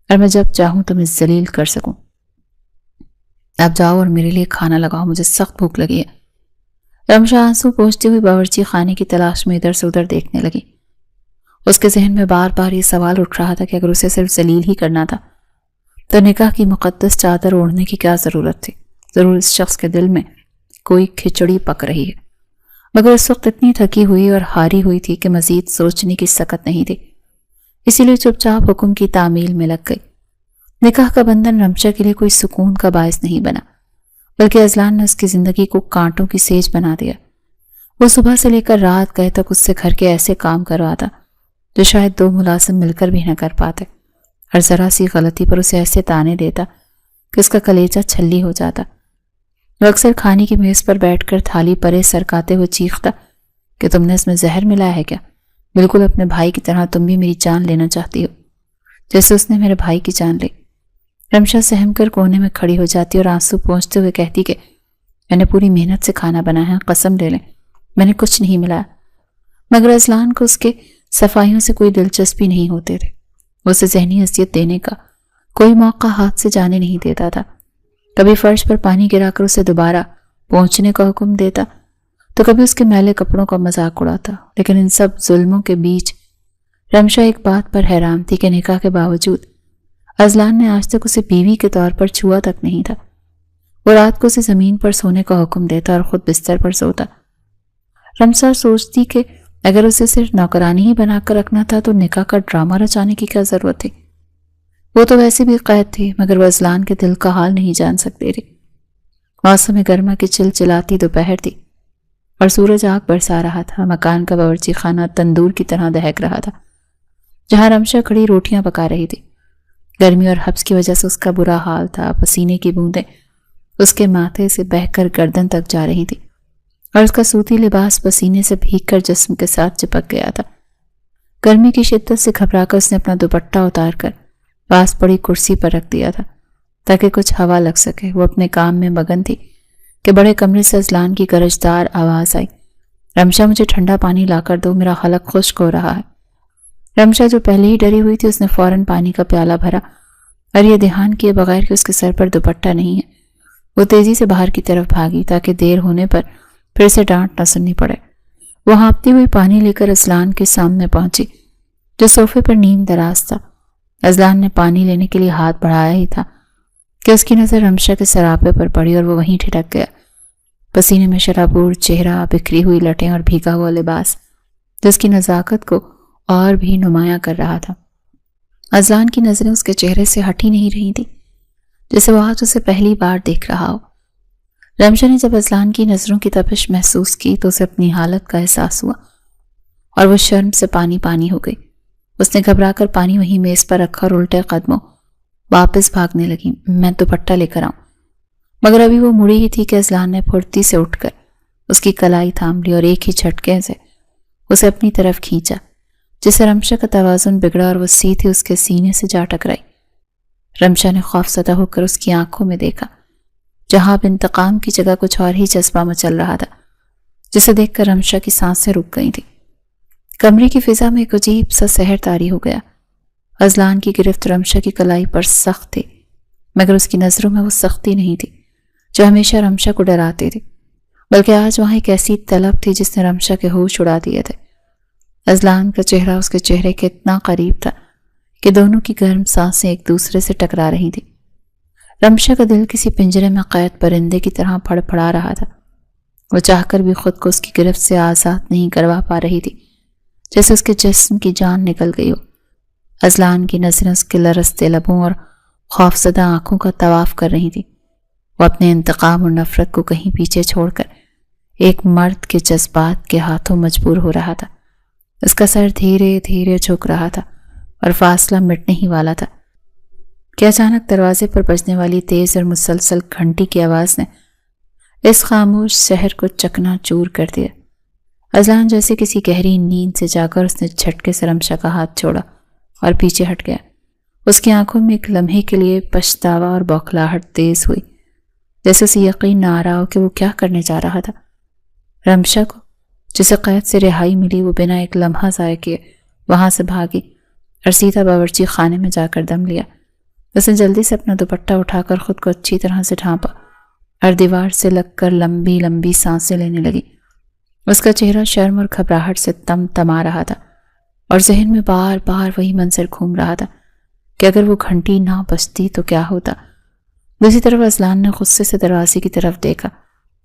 اور میں جب چاہوں تمہیں ذلیل کر سکوں۔ اب جاؤ اور میرے لیے کھانا لگاؤ، مجھے سخت بھوک لگی ہے۔ رمشا آنسو پوچھتی ہوئی باورچی خانے کی تلاش میں ادھر سے ادھر دیکھنے لگی۔ اس کے ذہن میں بار بار یہ سوال اٹھ رہا تھا کہ اگر اسے صرف ذلیل ہی کرنا تھا تو نکاح کی مقدس چادر اوڑھنے کی کیا ضرورت تھی؟ ضرور اس شخص کے دل میں کوئی کھچڑی پک رہی ہے، مگر اس وقت اتنی تھکی ہوئی اور ہاری ہوئی تھی کہ مزید سوچنے کی سکت نہیں تھی، اسی لیے چپ چاپ حکم کی تعمیل میں لگ گئی۔ نکاح کا بندھن رمشا کے لیے کوئی سکون کا باعث نہیں بنا، بلکہ اذلان نے اس کی زندگی کو کانٹوں کی سیج بنا دیا۔ وہ صبح سے لے کر رات گئے تک اس سے گھر کے ایسے کام کرواتا جو شاید دو ملازم مل کر بھی نہ کر پاتے، اور ذرا سی غلطی پر اسے ایسے تانے دیتا کہ اس کا کلیجہ چھلی ہو جاتا۔ وہ اکثر کھانے کی میز پر بیٹھ کر تھالی پرے سرکاتے ہوئے چیختا کہ تم نے اس میں زہر ملایا ہے کیا؟ بالکل اپنے بھائی کی طرح تم بھی میری جان لینا چاہتی ہو، جیسے اس نے میرے بھائی کی جان لی۔ رمشا سہم کر کونے میں کھڑی ہو جاتی اور آنسو پونچھتے ہوئے کہتی کہ میں نے پوری محنت سے کھانا بنایا ہے، قسم لے لیں میں نے کچھ نہیں ملایا۔ مگر اذلان کو اس کے صفائیوں سے کوئی دلچسپی نہیں ہوتے تھے، اسے ذہنی اذیت دینے کا کوئی موقع ہاتھ سے جانے نہیں دیتا تھا۔ کبھی فرش پر پانی گرا کر اسے دوبارہ پہنچنے کا حکم دیتا تو کبھی اس کے میلے کپڑوں کا مذاق اڑاتا، لیکن ان سب ظلموں کے بیچ رمشا ایک بات پر حیران تھی کہ نکاح کے باوجود اذلان نے آج تک اسے بیوی کے طور پر چھوا تک نہیں تھا۔ وہ رات کو اسے زمین پر سونے کا حکم دیتا اور خود بستر پر سوتا۔ رمشا سوچتی کہ اگر اسے صرف نوکرانی ہی بنا کر رکھنا تھا تو نکاح کا ڈرامہ رچانے کی کیا ضرورت تھی؟ وہ تو ویسے بھی قید تھی، مگر وہ اذلان کے دل کا حال نہیں جان سکتے تھے۔ موسم گرما کی چلچلاتی دوپہر تھی اور سورج آگ برسا رہا تھا۔ مکان کا باورچی خانہ تندور کی طرح دہک رہا تھا، جہاں رمشا کھڑی روٹیاں پکا رہی تھی۔ گرمی اور حبس کی وجہ سے اس کا برا حال تھا، پسینے کی بوندیں اس کے ماتھے سے بہہ کر گردن تک جا رہی تھی اور اس کا سوتی لباس پسینے سے بھیگ کر جسم کے ساتھ چپک گیا تھا۔ گرمی کی شدت سے گھبرا کر اس نے اپنا دوپٹہ اتار کر پاس پڑی کرسی پر رکھ دیا تھا تاکہ کچھ ہوا لگ سکے۔ وہ اپنے کام میں مگن تھی کہ بڑے کمرے سے اذلان کی گرجدار آواز آئی، رمشا مجھے ٹھنڈا پانی لا کر دو، میرا حلق خشک ہو رہا ہے۔ رمشا جو پہلے ہی ڈری ہوئی تھی اس نے فوراً پانی کا پیالہ بھرا اور یہ دھیان کیے بغیر کہ اس کے سر پر دوپٹہ نہیں ہے وہ تیزی سے باہر کی طرف بھاگی تاکہ دیر ہونے پر پھر سے ڈانٹ نہ سننی پڑے۔ وہ ہانپتی ہوئی پانی لے کر اذلان کے سامنے پہنچی جو صوفے پر نیم دراز تھا۔ اذلان نے پانی لینے کے لیے ہاتھ بڑھایا ہی تھا کہ اس کی نظر رمشا کے سراپے پر پڑی اور وہ وہیں ٹھٹک گیا۔ پسینے میں شرابور چہرہ، بکھری ہوئی لٹیں اور بھیگا ہوا لباس جس کی نزاکت کو اور بھی نمایاں کر رہا تھا۔ اذلان کی نظریں اس کے چہرے سے ہٹی نہیں رہی تھی جیسے وہ آج اسے پہلی بار دیکھ رہا ہو۔ رمشا نے جب اذلان کی نظروں کی تپش محسوس کی تو اسے اپنی حالت کا احساس ہوا اور وہ شرم سے پانی پانی ہو گئی۔ اس نے گھبرا کر پانی وہیں میز پر رکھا اور الٹے قدموں واپس بھاگنے لگی، میں دوپٹہ لے کر آؤں۔ مگر ابھی وہ مڑی ہی تھی کہ اذلان نے پھرتی سے اٹھ کر اس کی کلائی تھام لی اور ایک ہی جھٹکے سے اسے اپنی طرف کھینچا جس سے رمشا کا توازن بگڑا اور وہ سیدھی اس کے سینے سے جا ٹکرائی۔ رمشا نے خوف زدہ ہو کر اس کی آنکھوں میں دیکھا جہاں اب انتقام کی جگہ کچھ اور ہی جذبہ مچل رہا تھا جسے دیکھ کر رمشا کی سانسیں رک گئی تھی۔ کمرے کی فضا میں ایک عجیب سا سحر طاری ہو گیا۔ اذلان کی گرفت رمشا کی کلائی پر سخت تھی مگر اس کی نظروں میں وہ سختی نہیں تھی جو ہمیشہ رمشا کو ڈراتی تھی، بلکہ آج وہاں ایک ایسی طلب تھی جس نے رمشا کے ہوش اڑا دیے تھے۔ اذلان کا چہرہ اس کے چہرے کے اتنا قریب تھا کہ دونوں کی گرم سانسیں ایک دوسرے سے ٹکرا رہی تھی۔ رمشا کا دل کسی پنجرے میں قید پرندے کی طرح پھڑ پھڑا رہا تھا۔ وہ چاہ کر بھی خود کو اس کی گرفت سے آزاد نہیں کروا پا رہی تھی، جیسے اس کے جسم کی جان نکل گئی ہو۔ اذلان کی نظریں اس کے لرزتے لبوں اور خوفزدہ آنکھوں کا طواف کر رہی تھی۔ وہ اپنے انتقام اور نفرت کو کہیں پیچھے چھوڑ کر ایک مرد کے جذبات کے ہاتھوں مجبور ہو رہا تھا۔ اس کا سر دھیرے دھیرے جھک رہا تھا اور فاصلہ مٹنے ہی والا تھا کہ اچانک دروازے پر بجنے والی تیز اور مسلسل گھنٹی کی آواز نے اس خاموش شہر کو چکنا چور کر دیا۔ اذلان جیسے کسی گہری نیند سے جاگر اس نے جھٹکے سے رمشا کا ہاتھ چھوڑا اور پیچھے ہٹ گیا۔ اس کی آنکھوں میں ایک لمحے کے لیے پچھتاوا اور بوکھلاہٹ تیز ہوئی، جیسے اسے یقین نہ آ رہا ہو کہ وہ کیا کرنے جا رہا تھا۔ رمشا کو جسے قید سے رہائی ملی وہ بنا ایک لمحہ ضائع کیے وہاں سے بھاگی اور سیدھا باورچی خانے میں جا کر دم لیا۔ اس نے جلدی سے اپنا دوپٹہ اٹھا کر خود کو اچھی طرح سے ڈھانپا اور دیوار سے لگ کر لمبی لمبی سانسیں لینے لگی۔ اس کا چہرہ شرم اور گھبراہٹ سے تم تما رہا تھا اور ذہن میں بار بار وہی منظر گھوم رہا تھا کہ اگر وہ گھنٹی نہ بجتی تو کیا ہوتا۔ دوسری طرف اذلان نے غصے سے دروازے کی طرف دیکھا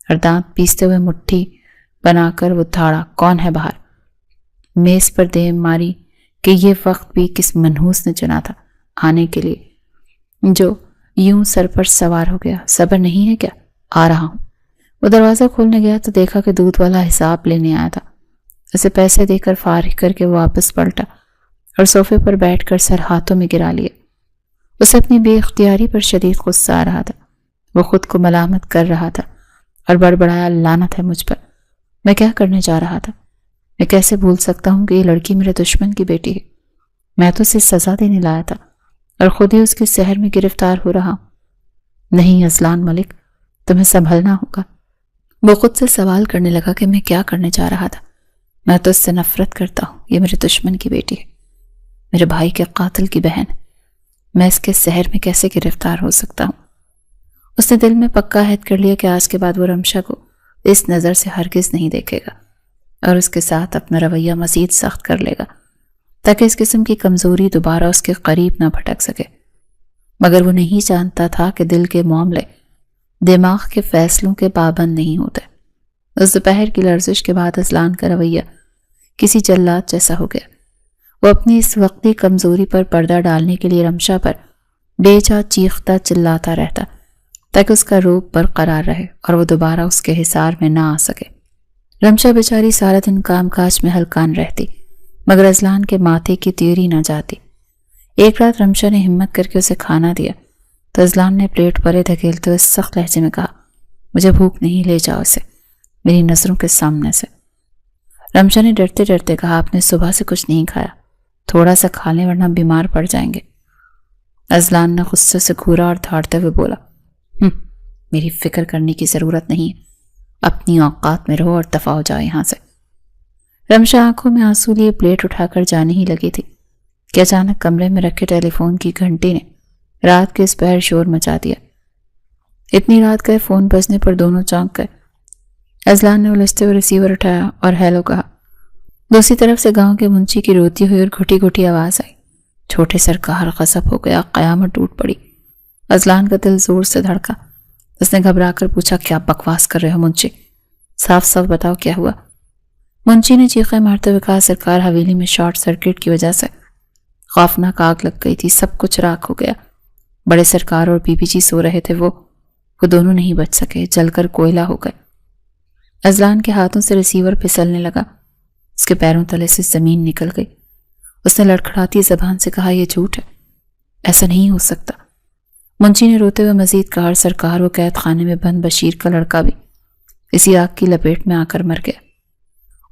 اور دانت پیستے ہوئے مٹھی بنا کر وہ دھاڑا، کون ہے باہر؟ میز پر دے ماری کہ یہ وقت بھی کس منحوس نے چنا تھا آنے کے لیے، جو یوں سر پر سوار ہو گیا۔ صبر نہیں ہے کیا؟ آ رہا ہوں۔ وہ دروازہ کھولنے گیا تو دیکھا کہ دودھ والا حساب لینے آیا تھا۔ اسے پیسے دے کر فارغ کر کے وہ واپس پلٹا اور صوفے پر بیٹھ کر سر ہاتھوں میں گرا لیا۔ اسے اپنی بے اختیاری پر شدید غصہ آ رہا تھا۔ وہ خود کو ملامت کر رہا تھا اور بڑبڑایا، لعنت ہے مجھ پر، میں کیا کرنے جا رہا تھا؟ میں کیسے بھول سکتا ہوں کہ یہ لڑکی میرے دشمن کی بیٹی ہے؟ میں تو اسے سزا دینے لایا تھا اور خود ہی اس کے سحر میں گرفتار ہو رہا ہوں۔ نہیں اذلان ملک، تمہیں سنبھلنا ہوگا۔ وہ خود سے سوال کرنے لگا کہ میں کیا کرنے جا رہا تھا؟ میں تو اس سے نفرت کرتا ہوں، یہ میرے دشمن کی بیٹی ہے، میرے بھائی کے قاتل کی بہن ہے، میں اس کے سحر میں کیسے گرفتار ہو سکتا ہوں؟ اس نے دل میں پکا عہد کر لیا کہ آج کے بعد وہ رمشا کو اس نظر سے ہرگز نہیں دیکھے گا اور اس کے ساتھ اپنا رویہ مزید سخت کر لے گا تاکہ اس قسم کی کمزوری دوبارہ اس کے قریب نہ بھٹک سکے۔ مگر وہ نہیں جانتا تھا کہ دل کے معاملے دماغ کے فیصلوں کے پابند نہیں ہوتے۔ اس دوپہر کی لرزش کے بعد اذلان کا رویہ کسی جلاد جیسا ہو گیا۔ وہ اپنی اس وقتی کمزوری پر پردہ ڈالنے کے لیے رمشا پر بے جا چیختا چلاتا رہتا تاکہ اس کا روپ برقرار رہے اور وہ دوبارہ اس کے حصار میں نہ آ سکے۔ رمشا بیچاری سارا دن کام کاج میں ہلکان رہتی مگر اذلان کے ماتھے کی تیوری نہ جاتی۔ ایک رات رمشا نے ہمت کر کے اسے کھانا دیا تو اذلان نے پلیٹ پرے دھکیلتے ہوئے سخت لہجے میں کہا، مجھے بھوک نہیں، لے جاؤ اسے میری نظروں کے سامنے سے۔ رمشا نے ڈرتے ڈرتے کہا، آپ نے صبح سے کچھ نہیں کھایا، تھوڑا سا کھا لیں ورنہ بیمار پڑ جائیں گے۔ اذلان نے غصے سے گھورا اور دھاڑتے ہوئے بولا، میری فکر کرنے کی ضرورت نہیں ہے، اپنی اوقات میں رہو اور دفع ہو جاؤ یہاں سے۔ رمشا آنکھوں میں آنسو لیے پلیٹ اٹھا کر جانے ہی لگی تھی کہ اچانک کمرے میں رکھے ٹیلی فون کی گھنٹی نے رات کے اس پہر شور مچا دیا۔ اتنی رات گئے فون بجنے پر دونوں چونک گئے۔ اذلان نے الجھتے ہوئے ریسیور اٹھایا اور ہیلو کہا۔ دوسری طرف سے گاؤں کے منشی کی روتی ہوئی اور گھٹی گھٹی آواز آئی۔ چھوٹے سرکار غضب ہو گیا، قیامت ٹوٹ پڑی۔ اذلان کا دل زور سے دھڑکا۔ اس نے گھبرا کر پوچھا، کیا بکواس کر رہے ہو منشی؟ صاف صاف بتاؤ کیا ہوا؟ منشی نے چیخیں مارتے ہوئے کہا، سرکار حویلی میں شارٹ سرکٹ کی وجہ سے خوفناک آگ لگ گئی تھی، سب کچھ راکھ ہو گیا۔ بڑے سرکار اور بی بی جی سو رہے تھے، وہ دونوں نہیں بچ سکے، جل کر کوئلہ ہو گئے۔ اذلان کے ہاتھوں سے ریسیور پھسلنے لگا، اس کے پیروں تلے سے زمین نکل گئی۔ اس نے لڑکھڑاتی زبان سے کہا، یہ جھوٹ ہے، ایسا نہیں ہو سکتا۔ منشی نے روتے ہوئے مزید کہا، سرکار وہ قید خانے میں بند بشیر کا لڑکا بھی اسی آگ کی لپیٹ میں آ کر مر گیا،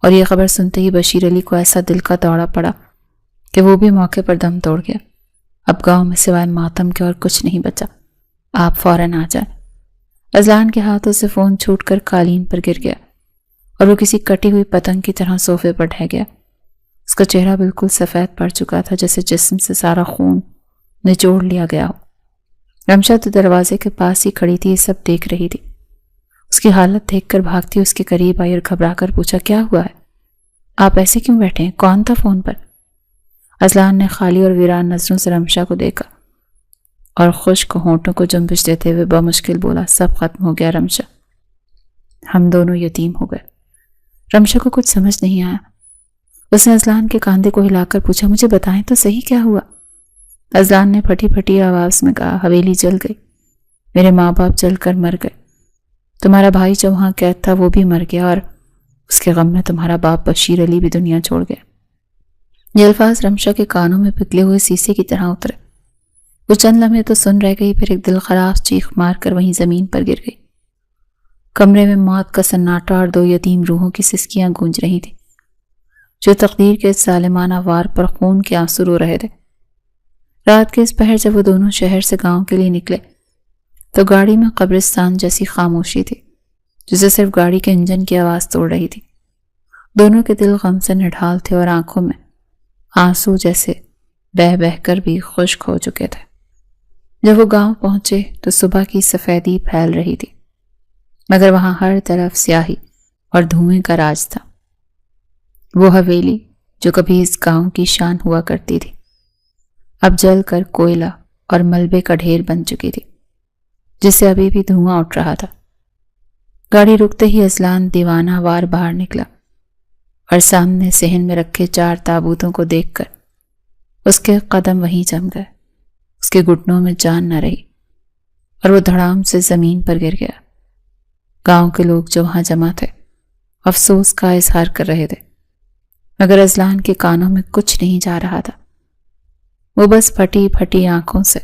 اور یہ خبر سنتے ہی بشیر علی کو ایسا دل کا دورہ پڑا کہ وہ بھی موقع پر دم توڑ گیا۔ اب گاؤں میں سوائے ماتم کے اور کچھ نہیں بچا، آپ فوراً آ جائیں۔ اذلان کے ہاتھوں سے فون چھوٹ کر قالین پر گر گیا اور وہ کسی کٹی ہوئی پتنگ کی طرح صوفے پر ڈھہ گیا۔ اس کا چہرہ بالکل سفید پڑ چکا تھا، جیسے جسم سے سارا خون نچوڑ لیا گیا ہو۔ رمشا تو دروازے کے پاس ہی کھڑی تھی، یہ سب دیکھ رہی تھی۔ اس کی حالت دیکھ کر بھاگتی اس کے قریب آئی اور گھبرا کر پوچھا، کیا ہوا ہے؟ آپ ایسے کیوں بیٹھے ہیں؟ کون تھا فون پر؟ اذلان نے خالی اور ویران نظروں سے رمشا کو دیکھا اور خشک ہونٹوں کو جنبش دیتے ہوئے بمشکل بولا، سب ختم ہو گیا رمشا، ہم دونوں یتیم ہو گئے۔ رمشا کو کچھ سمجھ نہیں آیا۔ اس نے اذلان کے کاندھے کو ہلا کر پوچھا، مجھے بتائیں تو صحیح کیا ہوا؟ اذلان نے پھٹی پھٹی آواز میں کہا، حویلی جل گئی، میرے ماں باپ جل کر مر گئے، تمہارا بھائی جو وہاں قید تھا وہ بھی مر گیا، اور اس کے غم میں تمہارا باپ بشیر علی بھی دنیا چھوڑ گیا۔ یہ الفاظ رمشا کے کانوں میں پگھلے ہوئے سیسے کی طرح اترے۔ وہ چند لمحے تو سن رہ گئی، پھر ایک دل خراش چیخ مار کر وہیں زمین پر گر گئی۔ کمرے میں موت کا سناٹا اور 2 یتیم روحوں کی سسکیاں گونج رہی تھیں، جو تقدیر کے اس ظالمانہ وار پر خون کے آنسو رو رہے تھے۔ رات کے اس پہر جب وہ دونوں شہر سے گاؤں کے لیے نکلے تو گاڑی میں قبرستان جیسی خاموشی تھی، جسے صرف گاڑی کے انجن کی آواز توڑ رہی تھی۔ دونوں کے دل غم سے نڈھال تھے اور آنکھوں میں آنسو جیسے بہہ بہہ کر بھی خشک ہو چکے تھے۔ جب وہ گاؤں پہنچے تو صبح کی سفیدی پھیل رہی تھی، مگر وہاں ہر طرف سیاہی اور دھوئیں کا راج تھا۔ وہ حویلی جو کبھی اس گاؤں کی شان ہوا کرتی تھی، اب جل کر کوئلہ اور ملبے کا ڈھیر بن چکی تھی، جس سے ابھی بھی دھواں اٹھ رہا تھا۔ گاڑی رکتے ہی اذلان دیوانہ وار باہر نکلا اور سامنے صحن میں رکھے 4 تابوتوں کو دیکھ کر اس کے قدم وہیں جم گئے۔ اس کے گھٹنوں میں جان نہ رہی اور وہ دھڑام سے زمین پر گر گیا۔ گاؤں کے لوگ جو وہاں جمع تھے افسوس کا اظہار کر رہے تھے، مگر اذلان کے کانوں میں کچھ نہیں جا رہا تھا۔ وہ بس پھٹی پھٹی آنکھوں سے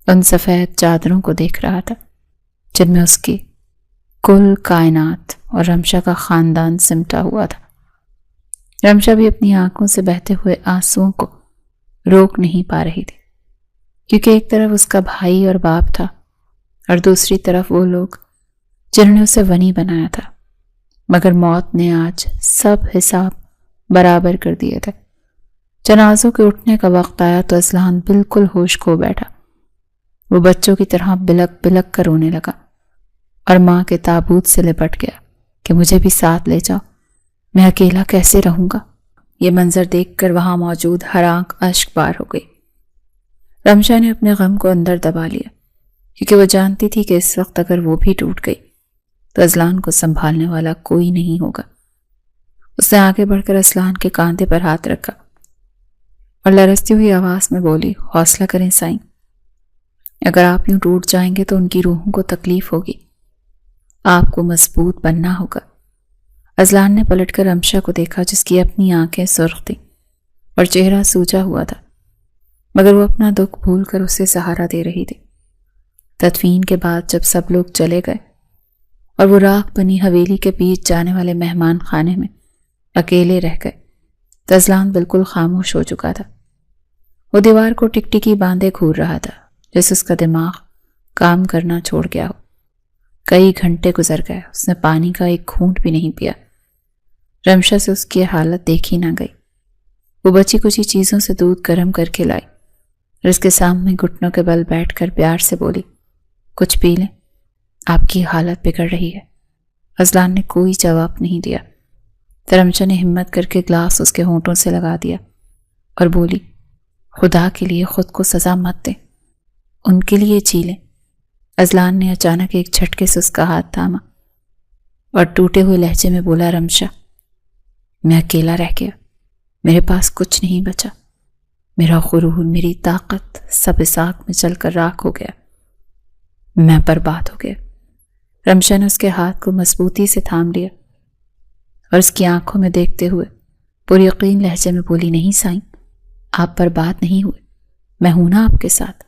ان سفید چادروں کو دیکھ رہا تھا جن میں اس کی کل کائنات اور رمشا کا خاندان سمٹا ہوا تھا۔ رمشا بھی اپنی آنکھوں سے بہتے ہوئے آنسوؤں کو روک نہیں پا رہی تھی، کیونکہ ایک طرف اس کا بھائی اور باپ تھا اور دوسری طرف وہ لوگ جنہوں نے اسے ونی بنایا تھا، مگر موت نے آج سب حساب برابر کر دیے تھے۔ جنازوں کے اٹھنے کا وقت آیا تو اذلان بالکل ہوش کھو بیٹھا۔ وہ بچوں کی طرح بلک بلک کر رونے لگا اور ماں کے تابوت سے لپٹ گیا کہ مجھے بھی ساتھ لے جاؤ، میں اکیلا کیسے رہوں گا۔ یہ منظر دیکھ کر وہاں موجود ہر آنکھ اشک بار ہو گئی۔ رمشا نے اپنے غم کو اندر دبا لیا، کیونکہ وہ جانتی تھی کہ اس وقت اگر وہ بھی ٹوٹ گئی تو اذلان کو سنبھالنے والا کوئی نہیں ہوگا۔ اس نے آگے بڑھ کر اذلان کے کاندھے پر ہاتھ رکھا اور لرزتی ہوئی آواز میں بولی، حوصلہ کریں سائیں، اگر آپ یوں ٹوٹ جائیں گے تو ان کی روحوں کو تکلیف ہوگی، آپ کو مضبوط بننا ہوگا۔ اذلان نے پلٹ کر رمشا کو دیکھا جس کی اپنی آنکھیں سرخ تھیں اور چہرہ سوجا ہوا تھا، مگر وہ اپنا دکھ بھول کر اسے سہارا دے رہی تھی۔ تدفین کے بعد جب سب لوگ چلے گئے اور وہ راکھ بنی حویلی کے بیچ جانے والے مہمان خانے میں اکیلے رہ گئے تو اذلان بالکل خاموش ہو چکا تھا۔ وہ دیوار کو ٹکٹکی باندھے گھور رہا تھا جیسے اس کا دماغ کام کرنا چھوڑ گیا ہو۔ کئی گھنٹے گزر گئے، اس نے پانی کا ایک گھونٹ بھی نہیں پیا۔ رمشا سے اس کی حالت دیکھی نہ گئی۔ وہ بچی کچی چیزوں سے دودھ گرم کر کے لائی اور اس کے سامنے گھٹنوں کے بل بیٹھ کر پیار سے بولی، کچھ پی لیں، آپ کی حالت بگڑ رہی ہے۔ اذلان نے کوئی جواب نہیں دیا۔ رمشا نے ہمت کر کے گلاس اس کے ہونٹوں سے لگا دیا اور بولی، خدا کے لیے خود کو سزا مت دیں، ان کے لیے جی لیں۔ اذلان نے اچانک ایک جھٹکے سے اس کا ہاتھ تھاما اور ٹوٹے ہوئے لہجے میں بولا، رمشا، میں اکیلا رہ گیا، میرے پاس کچھ نہیں بچا، میرا غرور، میری طاقت سب اس آگ میں جل کر راکھ ہو گیا، میں برباد ہو گیا۔ رمشا نے اس کے ہاتھ کو مضبوطی سے تھام لیا اور اس کی آنکھوں میں دیکھتے ہوئے پوری یقین لہجے میں بولی، نہیں سائیں، آپ برباد نہیں ہوئے، میں ہوں نا آپ کے ساتھ،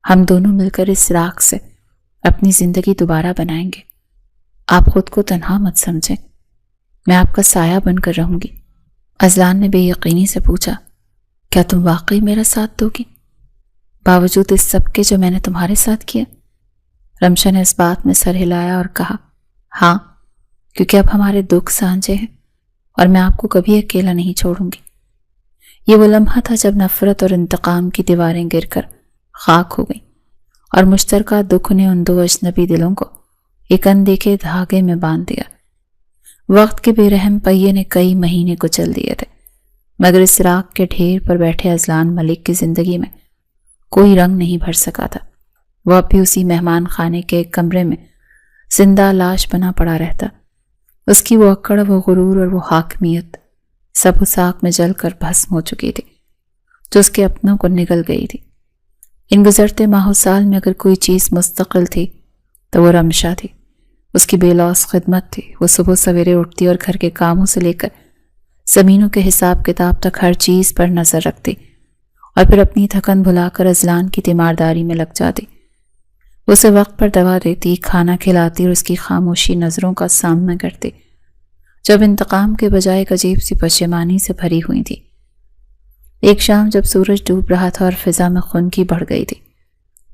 ہم دونوں مل کر اس راکھ سے اپنی زندگی دوبارہ بنائیں گے، آپ خود کو تنہا مت سمجھیں، میں آپ کا سایہ بن کر رہوں گی۔ اذلان نے بے یقینی سے پوچھا، کیا تم واقعی میرا ساتھ دو گی باوجود اس سب کے جو میں نے تمہارے ساتھ کیا؟ رمشا نے اس بات میں سر ہلایا اور کہا، ہاں، کیونکہ اب ہمارے دکھ سانجھے ہیں اور میں آپ کو کبھی اکیلا نہیں چھوڑوں گی۔ یہ وہ لمحہ تھا جب نفرت اور انتقام کی دیواریں گر کر خاک ہو گئیں اور مشترکہ دکھ نے ان 2 اجنبی دلوں کو ایک اندیکھے دھاگے میں باندھ دیا۔ وقت کے بے رحم پہیے نے کئی مہینے کچل دیے تھے، مگر اس راکھ کے ڈھیر پر بیٹھے اذلان ملک کی زندگی میں کوئی رنگ نہیں بھر سکا تھا۔ وہ اب بھی اسی مہمان خانے کے ایک کمرے میں زندہ لاش بنا پڑا رہتا۔ اس کی وہ اکڑ، وہ غرور اور وہ حاکمیت سب اس آگ میں جل کر بھسم ہو چکی تھی جو اس کے اپنوں کو نگل گئی تھی۔ ان گزرتے ماہ و سال میں اگر کوئی چیز مستقل تھی تو وہ رمشا تھی۔ اس کی بے لوث خدمت تھی۔ وہ صبح سویرے اٹھتی اور گھر کے کاموں سے لے کر زمینوں کے حساب کتاب تک ہر چیز پر نظر رکھتی اور پھر اپنی تھکن بھلا کر اذلان کی تیمارداری میں لگ جاتی۔ اسے وقت پر دوا دیتی، کھانا کھلاتی اور اس کی خاموشی نظروں کا سامنا کرتی، جب انتقام کے بجائے ایک عجیب سی پشیمانی سے بھری ہوئی تھی۔ ایک شام جب سورج ڈوب رہا تھا اور فضا میں خنکی بڑھ گئی تھی،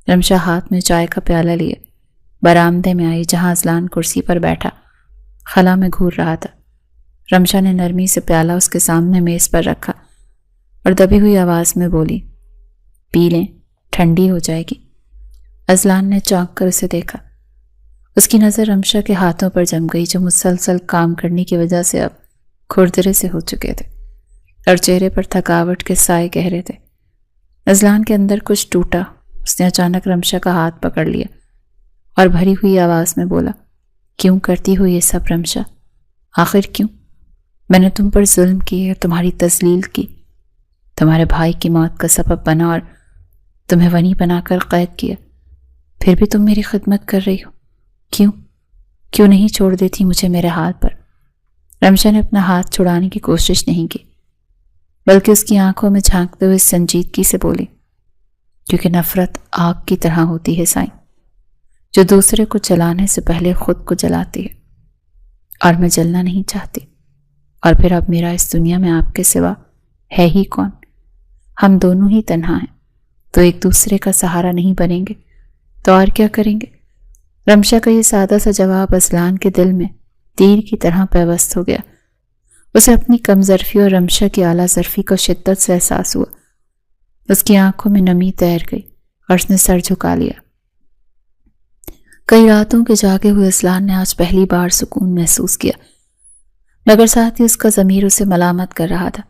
رمشا ہاتھ میں چائے کا پیالہ لیے برآمدے میں آئی، جہاں اذلان کرسی پر بیٹھا خلا میں گھور رہا تھا۔ رمشا نے نرمی سے پیالہ اس کے سامنے میز پر رکھا اور دبی ہوئی آواز میں بولی، پی لیں، ٹھنڈی ہو جائے گی۔ اذلان نے چونک کر اسے دیکھا۔ اس کی نظر رمشا کے ہاتھوں پر جم گئی، جو مسلسل کام کرنے کی وجہ سے اب کھردرے سے ہو چکے تھے اور چہرے پر تھکاوٹ کے سائے گہرے تھے۔ اذلان کے اندر کچھ ٹوٹا۔ اس نے اچانک رمشا کا ہاتھ پکڑ لیا اور بھری ہوئی آواز میں بولا، کیوں کرتی ہو یہ سب رمشا؟ آخر کیوں؟ میں نے تم پر ظلم کیے اور تمہاری تذلیل کی، تمہارے بھائی کی موت کا سبب بنا اور تمہیں ونی بنا کر قید کیا، پھر بھی تم میری خدمت کر رہی ہو۔ کیوں نہیں چھوڑ دیتی مجھے میرے ہاتھ پر؟ رمشا نے اپنا ہاتھ چھڑانے کی کوشش نہیں کی، بلکہ اس کی آنکھوں میں جھانکتے ہوئے سنجیدگی سے بولی، کیونکہ نفرت آگ کی طرح ہوتی ہے سائیں، جو دوسرے کو جلانے سے پہلے خود کو جلاتی ہے، اور میں جلنا نہیں چاہتی۔ اور پھر اب میرا اس دنیا میں آپ کے سوا ہے ہی کون؟ ہم دونوں ہی تنہا ہیں، تو ایک دوسرے کا سہارا نہیں بنیں گے تو اور کیا کریں گے؟ رمشا کا یہ سادہ سا جواب اذلان کے دل میں تیر کی طرح پیوست ہو گیا۔ اسے اپنی کم ظرفی اور رمشا کی اعلیٰ ظرفی کو شدت سے احساس ہوا۔ اس کی آنکھوں میں نمی تیر گئی اور اس نے سر جھکا لیا۔ کئی راتوں کے جاگے ہوئے اذلان نے آج پہلی بار سکون محسوس کیا، مگر ساتھ ہی اس کا ضمیر اسے ملامت کر رہا تھا۔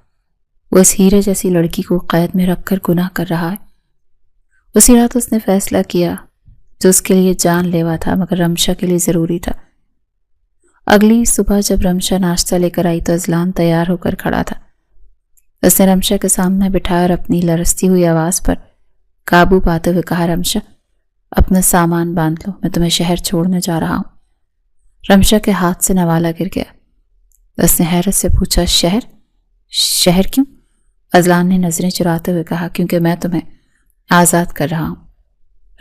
وہ اس ہیرے جیسی لڑکی کو قید میں رکھ کر گناہ کر رہا ہے۔ اسی رات اس نے فیصلہ کیا جو اس کے لیے جان لیوا تھا، مگر رمشا کے لیے ضروری تھا۔ اگلی صبح جب رمشا ناشتہ لے کر آئی تو اذلان تیار ہو کر کھڑا تھا۔ اس نے رمشا کے سامنے بٹھایا اور اپنی لرزتی ہوئی آواز پر قابو پاتے ہوئے کہا، رمشا، اپنا سامان باندھ لو، میں تمہیں شہر چھوڑنے جا رہا ہوں۔ رمشا کے ہاتھ سے نوالا گر گیا۔ اس نے حیرت سے پوچھا، شہر کیوں؟ اذلان نے نظریں چراتے ہوئے کہا، کیونکہ میں تمہیں آزاد کر رہا ہوں۔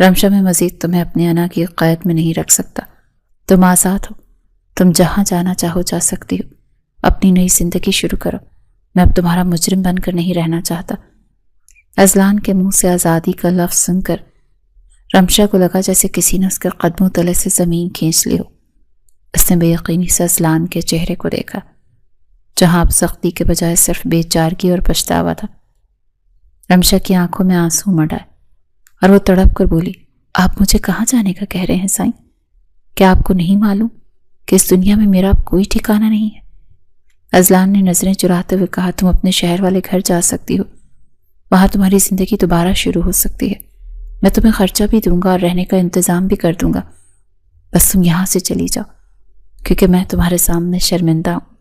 رمشا، میں مزید تمہیں اپنے انا کی قید میں نہیں رکھ سکتا۔ تم آزاد ہو، تم جہاں جانا چاہو جا سکتی ہو، اپنی نئی زندگی شروع کرو۔ میں اب تمہارا مجرم بن کر نہیں رہنا چاہتا۔ اذلان کے منہ سے آزادی کا لفظ سن کر رمشا کو لگا جیسے کسی نے اس کے قدموں تلے سے زمین کھینچ لی ہو۔ اس نے بے یقینی سے اذلان کے چہرے کو دیکھا، جہاں اب سختی کے بجائے صرف بے چارگی اور پچھتاوا تھا۔ رمشا کی آنکھوں میں آنسو مڑ آئے اور وہ تڑپ کر بولی، آپ مجھے کہاں جانے کا کہہ رہے ہیں سائیں؟ کیا آپ کو نہیں معلوم کہ اس دنیا میں میرا اب کوئی ٹھکانہ نہیں ہے؟ اذلان نے نظریں چراتے ہوئے کہا، تم اپنے شہر والے گھر جا سکتی ہو، وہاں تمہاری زندگی دوبارہ شروع ہو سکتی ہے۔ میں تمہیں خرچہ بھی دوں گا اور رہنے کا انتظام بھی کر دوں گا، بس تم یہاں سے چلی جاؤ، کیونکہ میں تمہارے سامنے شرمندہ ہوں۔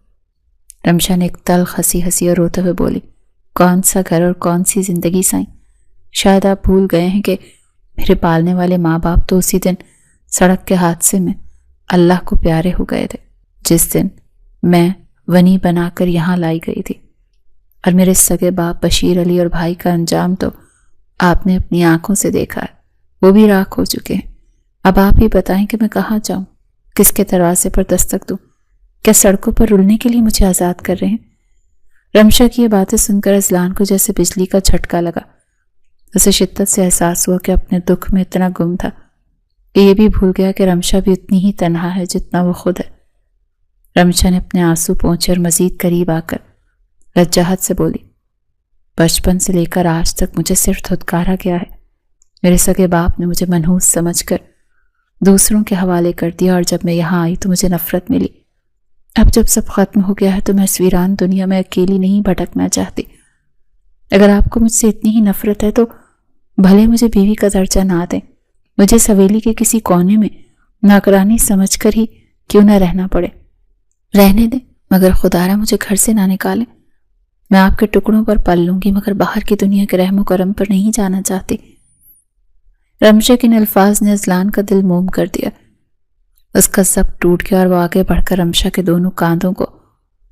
رمشا نے ایک تلخ ہنسی اور روتے ہوئے بولی، کون سا گھر اور کون سی زندگی سائیں؟ شاید آپ بھول گئے ہیں کہ میرے پالنے والے ماں باپ تو اسی دن سڑک کے حادثے میں اللہ کو پیارے ہو گئے تھے، جس دن میں ونی بنا کر یہاں لائی گئی تھی، اور میرے سگے باپ بشیر علی اور بھائی کا انجام تو آپ نے اپنی آنکھوں سے دیکھا ہے، وہ بھی راکھ ہو چکے ہیں۔ اب آپ ہی بتائیں کہ میں کہاں جاؤں، کس کے دروازے پر دستک دوں؟ کیا سڑکوں پر رلنے کے لیے مجھے آزاد کر رہے ہیں؟ رمشا کی یہ باتیں سن کر اذلان کو جیسے بجلی کا جھٹکا لگا۔ اسے شدت سے احساس ہوا کہ اپنے دکھ میں اتنا گم تھا کہ یہ بھی بھول گیا کہ رمشا بھی اتنی ہی تنہا ہے جتنا وہ خود ہے۔ رمشا نے اپنے آنسو پونچھے اور مزید قریب آ کر لجاجت سے بولی، بچپن سے لے کر آج تک مجھے صرف دھتکارا گیا ہے۔ میرے سگے باپ نے مجھے منحوس سمجھ کر دوسروں کے حوالے کر دیا، اور جب میں یہاں آئی تو مجھے نفرت ملی۔ اب جب سب ختم ہو گیا ہے تو میں اس ویران دنیا میں اکیلی نہیں بھٹکنا چاہتی۔ اگر آپ کو مجھ سے اتنی ہی نفرت ہے تو بھلے مجھے بیوی کا درجہ نہ دیں، مجھے سویلی کے کسی کونے میں نوکرانی سمجھ کر ہی کیوں نہ رہنا پڑے، رہنے دیں، مگر خدارا مجھے گھر سے نہ نکالیں۔ میں آپ کے ٹکڑوں پر پل لوں گی، مگر باہر کی دنیا کے رحم و کرم پر نہیں جانا چاہتی۔ رمشا کے ان الفاظ نے اذلان کا دل موم کر دیا۔ اس کا ضبط ٹوٹ گیا اور وہ آگے بڑھ کر رمشا کے دونوں کاندھوں کو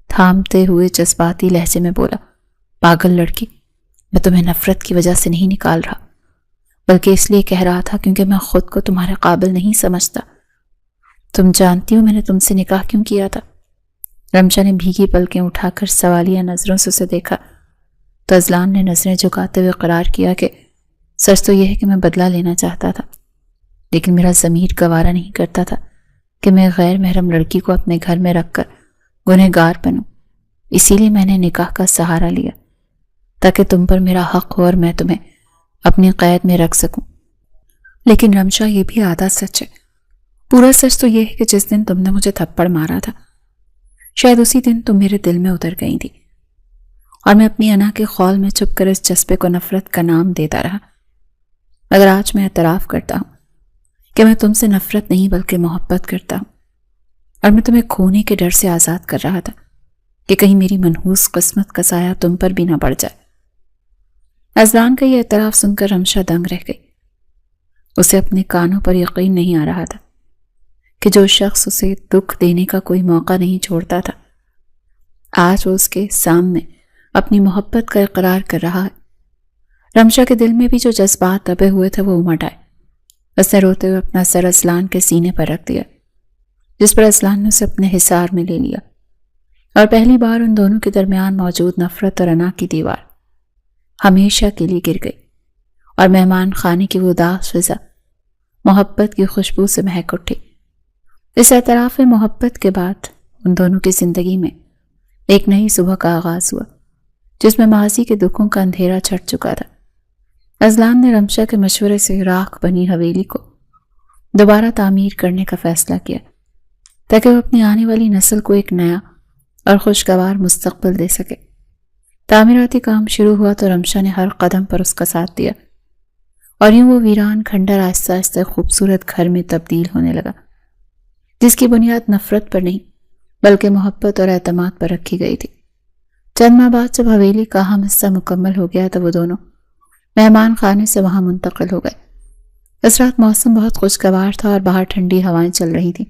تھامتے ہوئے جذباتی لہجے میں بولا، پاگل لڑکی، میں تمہیں نفرت کی وجہ سے نہیں نکال رہا، بلکہ اس لیے کہہ رہا تھا کیونکہ میں خود کو تمہارے قابل نہیں سمجھتا۔ تم جانتی ہو میں نے تم سے نکاح کیوں کیا تھا؟ رمشا نے بھیگی پلکیں اٹھا کر سوالیہ نظروں سے اسے دیکھا تو اذلان نے نظریں جھکاتے ہوئے قرار کیا کہ سچ تو یہ ہے کہ میں بدلہ لینا چاہتا تھا، لیکن میرا ضمیر گوارا نہیں کرتا تھا کہ میں غیر محرم لڑکی کو اپنے گھر میں رکھ کر گنہگار بنوں۔ اسی لیے میں نے نکاح کا سہارا لیا تاکہ تم پر میرا حق ہو اور میں تمہیں اپنی قید میں رکھ سکوں۔ لیکن رمشا، یہ بھی آدھا سچ ہے۔ پورا سچ تو یہ ہے کہ جس دن تم نے مجھے تھپڑ مارا تھا، شاید اسی دن تم میرے دل میں اتر گئی تھی، اور میں اپنی انا کے خول میں چھپ کر اس جذبے کو نفرت کا نام دیتا رہا۔ مگر آج میں اعتراف کرتا ہوں کہ میں تم سے نفرت نہیں بلکہ محبت کرتا ہوں، اور میں تمہیں کھونے کے ڈر سے آزاد کر رہا تھا کہ کہیں میری منحوس قسمت کا سایہ تم پر بھی نہ پڑ جائے۔ اذلان کا یہ اعتراف سن کر رمشا دنگ رہ گئی۔ اسے اپنے کانوں پر یقین نہیں آ رہا تھا کہ جو شخص اسے دکھ دینے کا کوئی موقع نہیں چھوڑتا تھا، آج وہ اس کے سامنے اپنی محبت کا اقرار کر رہا ہے۔ رمشا کے دل میں بھی جو جذبات دبے ہوئے تھے وہ امٹ آئے۔ اس نے روتے ہوئے اپنا سر اذلان کے سینے پر رکھ دیا، جس پر اذلان نے اسے اپنے حصار میں لے لیا، اور پہلی بار ان دونوں کے درمیان موجود نفرت اور انا کی دیوار ہمیشہ کے لیے گر گئی، اور مہمان خانے کی وہ اداس فضا محبت کی خوشبو سے مہک اٹھی۔ اس اعتراف محبت کے بعد ان دونوں کی زندگی میں ایک نئی صبح کا آغاز ہوا، جس میں ماضی کے دکھوں کا اندھیرا چھٹ چکا تھا۔ اذلان نے رمشا کے مشورے سے راکھ بنی حویلی کو دوبارہ تعمیر کرنے کا فیصلہ کیا تاکہ وہ اپنی آنے والی نسل کو ایک نیا اور خوشگوار مستقبل دے سکے۔ تعمیراتی کام شروع ہوا تو رمشا نے ہر قدم پر اس کا ساتھ دیا، اور یوں وہ ویران کھنڈر آہستہ آہستہ خوبصورت گھر میں تبدیل ہونے لگا، جس کی بنیاد نفرت پر نہیں بلکہ محبت اور اعتماد پر رکھی گئی تھی۔ چند ماہ بعد جب حویلی کا اہم حصہ مکمل ہو گیا تو وہ دونوں مہمان خانے سے وہاں منتقل ہو گئے۔ اس رات موسم بہت خوشگوار تھا اور باہر ٹھنڈی ہوائیں چل رہی تھی۔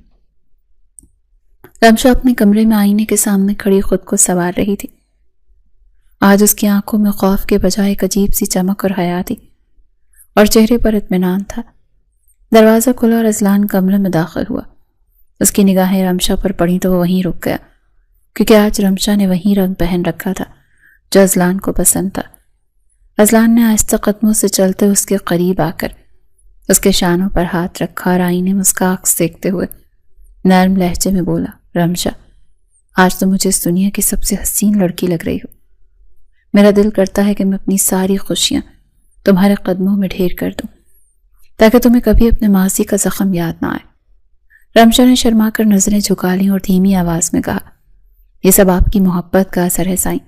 رمشا اپنے کمرے میں آئینے کے سامنے کھڑی خود کو سنوار رہی تھی۔ آج اس کی آنکھوں میں خوف کے بجائے ایک عجیب سی چمک اور حیا تھی، اور چہرے پر اطمینان تھا۔ دروازہ کھلا اور اذلان کمرے میں داخل ہوا۔ اس کی نگاہیں رمشا پر پڑیں تو وہ وہیں رک گیا، کیونکہ آج رمشا نے وہی رنگ پہن رکھا تھا جو اذلان کو پسند تھا۔ اذلان نے آہستہ قدموں سے چلتے اس کے قریب آ کر اس کے شانوں پر ہاتھ رکھا اور آئینے میں اس کا عکس دیکھتے ہوئے نرم لہجے میں بولا، رمشا، آج تو مجھے اس دنیا کی سب سے حسین لڑکی لگ رہی ہو۔ میرا دل کرتا ہے کہ میں اپنی ساری خوشیاں تمہارے قدموں میں ڈھیر کر دوں تاکہ تمہیں کبھی اپنے ماضی کا زخم یاد نہ آئے۔ رمشا نے شرما کر نظریں جھکا لیں اور دھیمی آواز میں کہا، یہ سب آپ کی محبت کا اثر ہے سائیں،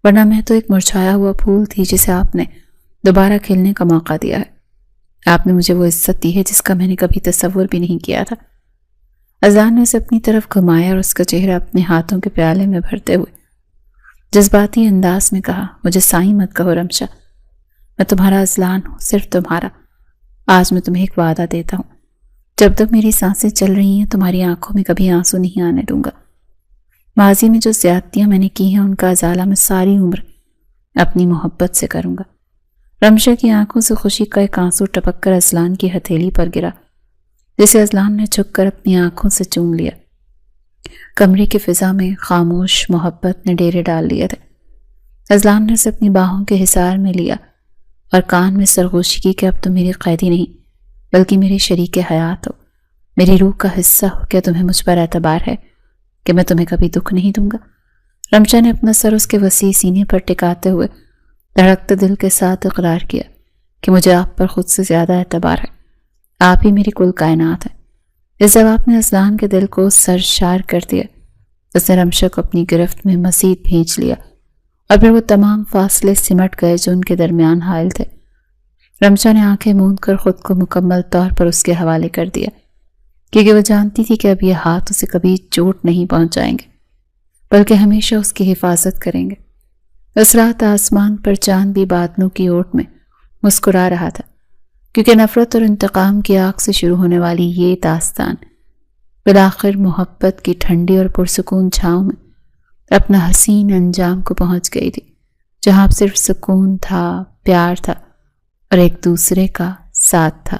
ورنہ میں تو ایک مرجھایا ہوا پھول تھی جسے آپ نے دوبارہ کھلنے کا موقع دیا ہے۔ آپ نے مجھے وہ عزت دی ہے جس کا میں نے کبھی تصور بھی نہیں کیا تھا۔ اذلان نے اسے اپنی طرف گھمایا اور اس کا چہرہ اپنے ہاتھوں کے پیالے میں بھرتے ہوئے جذباتی انداز میں کہا، مجھے سائیں مت کہو رمشا، میں تمہارا اذلان ہوں، صرف تمہارا۔ آج میں تمہیں ایک وعدہ دیتا ہوں، جب تک میری سانسیں چل رہی ہیں تمہاری آنکھوں میں کبھی آنسو نہیں آنے دوں گا۔ ماضی میں جو زیادتیاں میں نے کی ہیں ان کا ازالہ میں ساری عمر اپنی محبت سے کروں گا۔ رمشا کی آنکھوں سے خوشی کا ایک آنسو ٹپک کر اذلان کی ہتھیلی پر گرا، جسے اذلان نے جھک کر اپنی آنکھوں سے چوم لیا۔ کمرے کی فضا میں خاموش محبت نے ڈیرے ڈال لیے تھے۔ اذلان نے اسے اپنی باہوں کے حصار میں لیا اور کان میں سرگوشی کی کہ اب تم میری قیدی نہیں بلکہ میری شریک حیات ہو، میری روح کا حصہ ہو۔ کیا تمہیں مجھ پر اعتبار ہے کہ میں تمہیں کبھی دکھ نہیں دوں گا؟ رمشا نے اپنا سر اس کے وسیع سینے پر ٹکاتے ہوئے دھڑکتے دل کے ساتھ اقرار کیا کہ مجھے آپ پر خود سے زیادہ اعتبار ہے، آپ ہی میری کل کائنات ہے۔ اس جواب نے اذلان کے دل کو سرشار کر دیا۔ اس نے رمشا کو اپنی گرفت میں مزید بھینچ لیا اور پھر وہ تمام فاصلے سمٹ گئے جو ان کے درمیان حائل تھے۔ رمشا نے آنکھیں موند کر خود کو مکمل طور پر اس کے حوالے کر دیا، کیونکہ وہ جانتی تھی کہ اب یہ ہاتھ اسے کبھی چوٹ نہیں پہنچائیں گے بلکہ ہمیشہ اس کی حفاظت کریں گے۔ اس رات آسمان پر چاند بھی بادلوں کی اوٹ میں مسکرا رہا تھا، کیونکہ نفرت اور انتقام کی آگ سے شروع ہونے والی یہ داستان بالآخر محبت کی ٹھنڈی اور پرسکون چھاؤں میں اپنا حسین انجام کو پہنچ گئی تھی، جہاں صرف سکون تھا، پیار تھا اور ایک دوسرے کا ساتھ تھا۔